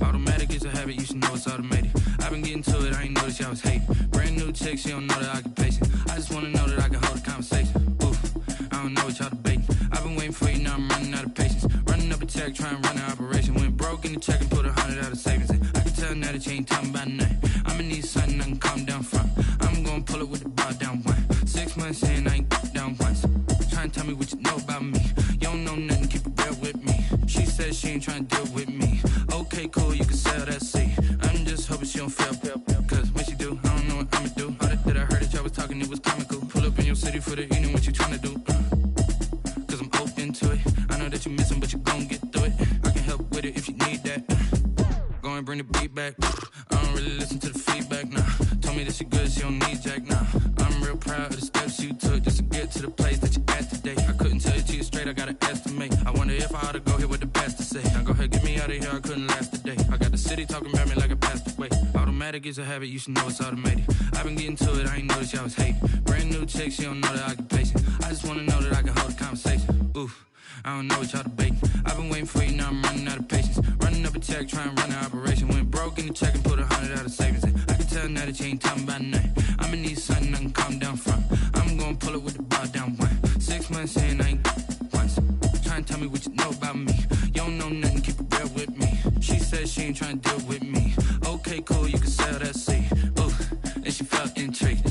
Automatic, you should know it's automated. I've been getting to it, I ain't noticed y'all was hating. Brand new chick, she don't know the occupation. I just wanna know that I can hold a conversation. Oof, I don't know what y'all debating. I've been waiting for you, now I'm running out of patience. Running up a check, trying to run an operation. Went broke in the check and put 100 out of savings in. I can tell now that you ain't talking about nothing. I'ma need something I can calm down from. I'm gonna pull it with the bar down one. 6 months in, I ain't down once. Trying to tell me what you know about me. You don't know nothing, keep it real with me. She said she ain't trying to deal with me. Okay, cool, you can sell that seat. I'm just hoping she don't fail. Cause when she do, I don't know what I'ma do. All that I heard that y'all was talking, it was comical. Pull up in your city for the evening, what you trying to do? Cause I'm open to it. I know that you missing, but you gon' get through it. I can help with it if you need that. Go and bring the beat back. I don't really listen to the feedback, nah. Told me that she good, she don't need jack, nah. I'm real proud of the steps you took just to get to the place that you're at today. I couldn't tell you to you straight, I gotta estimate. I wonder if I ought to go here with the best to say. Now go ahead, get me out of here, I couldn't last today. I got the city talking about me like I passed away. Automatic is a habit, you should know it's automated. I've been getting to it, I ain't noticed y'all was hating. Brand new chick, she don't know the occupation. I just wanna know that I can hold a conversation. Oof, I don't know what y'all debating. I've been waiting for you, now I'm running out of patience. Running up a check, trying to run an operation. Went broke in the check and put 100 out of savings in. I can tell now that you ain't talking about nothing. I'ma need something I can calm down from. I'm gonna pull it with the bar down one. 6 months in, I ain't once. Trying to tell me what you know about me. You don't know nothing, keep it real with me. She said she ain't trying to deal with me. Okay, cool, you can sell that seat. Ooh, and she felt intrigued.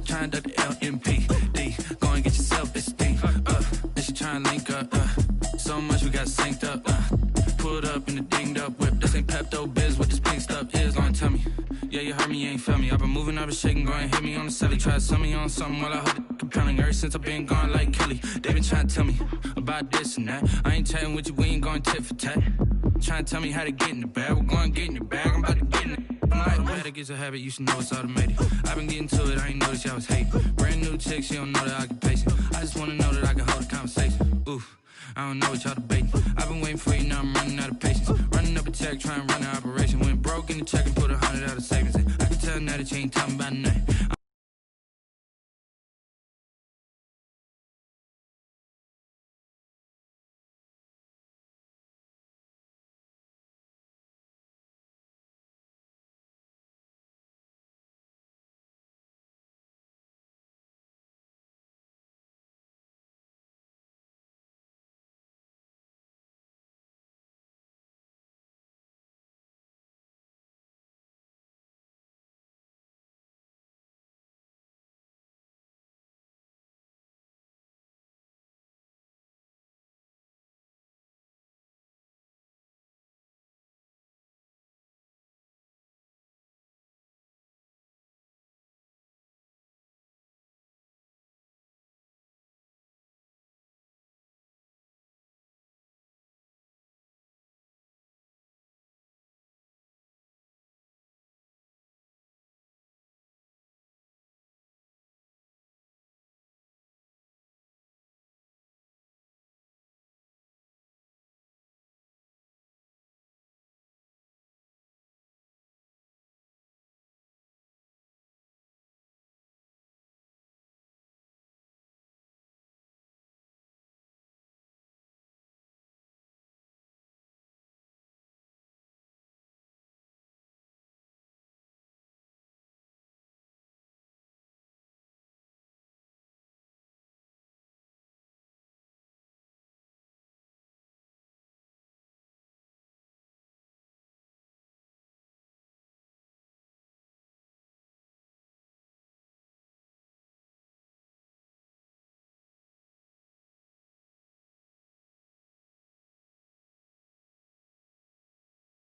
Trying to duck the LMPD. Go and get your self-esteem. And she trying to link up. So much we got synced up. Pulled up in the dinged up whip. This ain't Pepto-Biz, what this pink stuff is. Gonna tell me, Yeah, you heard me, you ain't felt me. I've been moving, I've been shaking, go and hit me on the celly. Try to sell me on something while I hold it compelling. Ever since I've been gone like Kelly, they been trying to tell me about this and that. I ain't chatting with you, we ain't going tit for tat. Trying to tell me how to get in the bag. We're going to get in your bag, I'm about to get in it. I'm like, bad, it gets a habit, you should know it's automated. I've been getting to it, I ain't noticed y'all was hating. Brand new chick, she don't know that I can pace it. I just wanna know that I can hold a conversation. Oof, I don't know what y'all debating. I've been waiting for you, now I'm running out of patience. Running up a check, trying to run an operation. Went broke in the check and put 100 out of savings in. I can tell now that you ain't talking about nothing.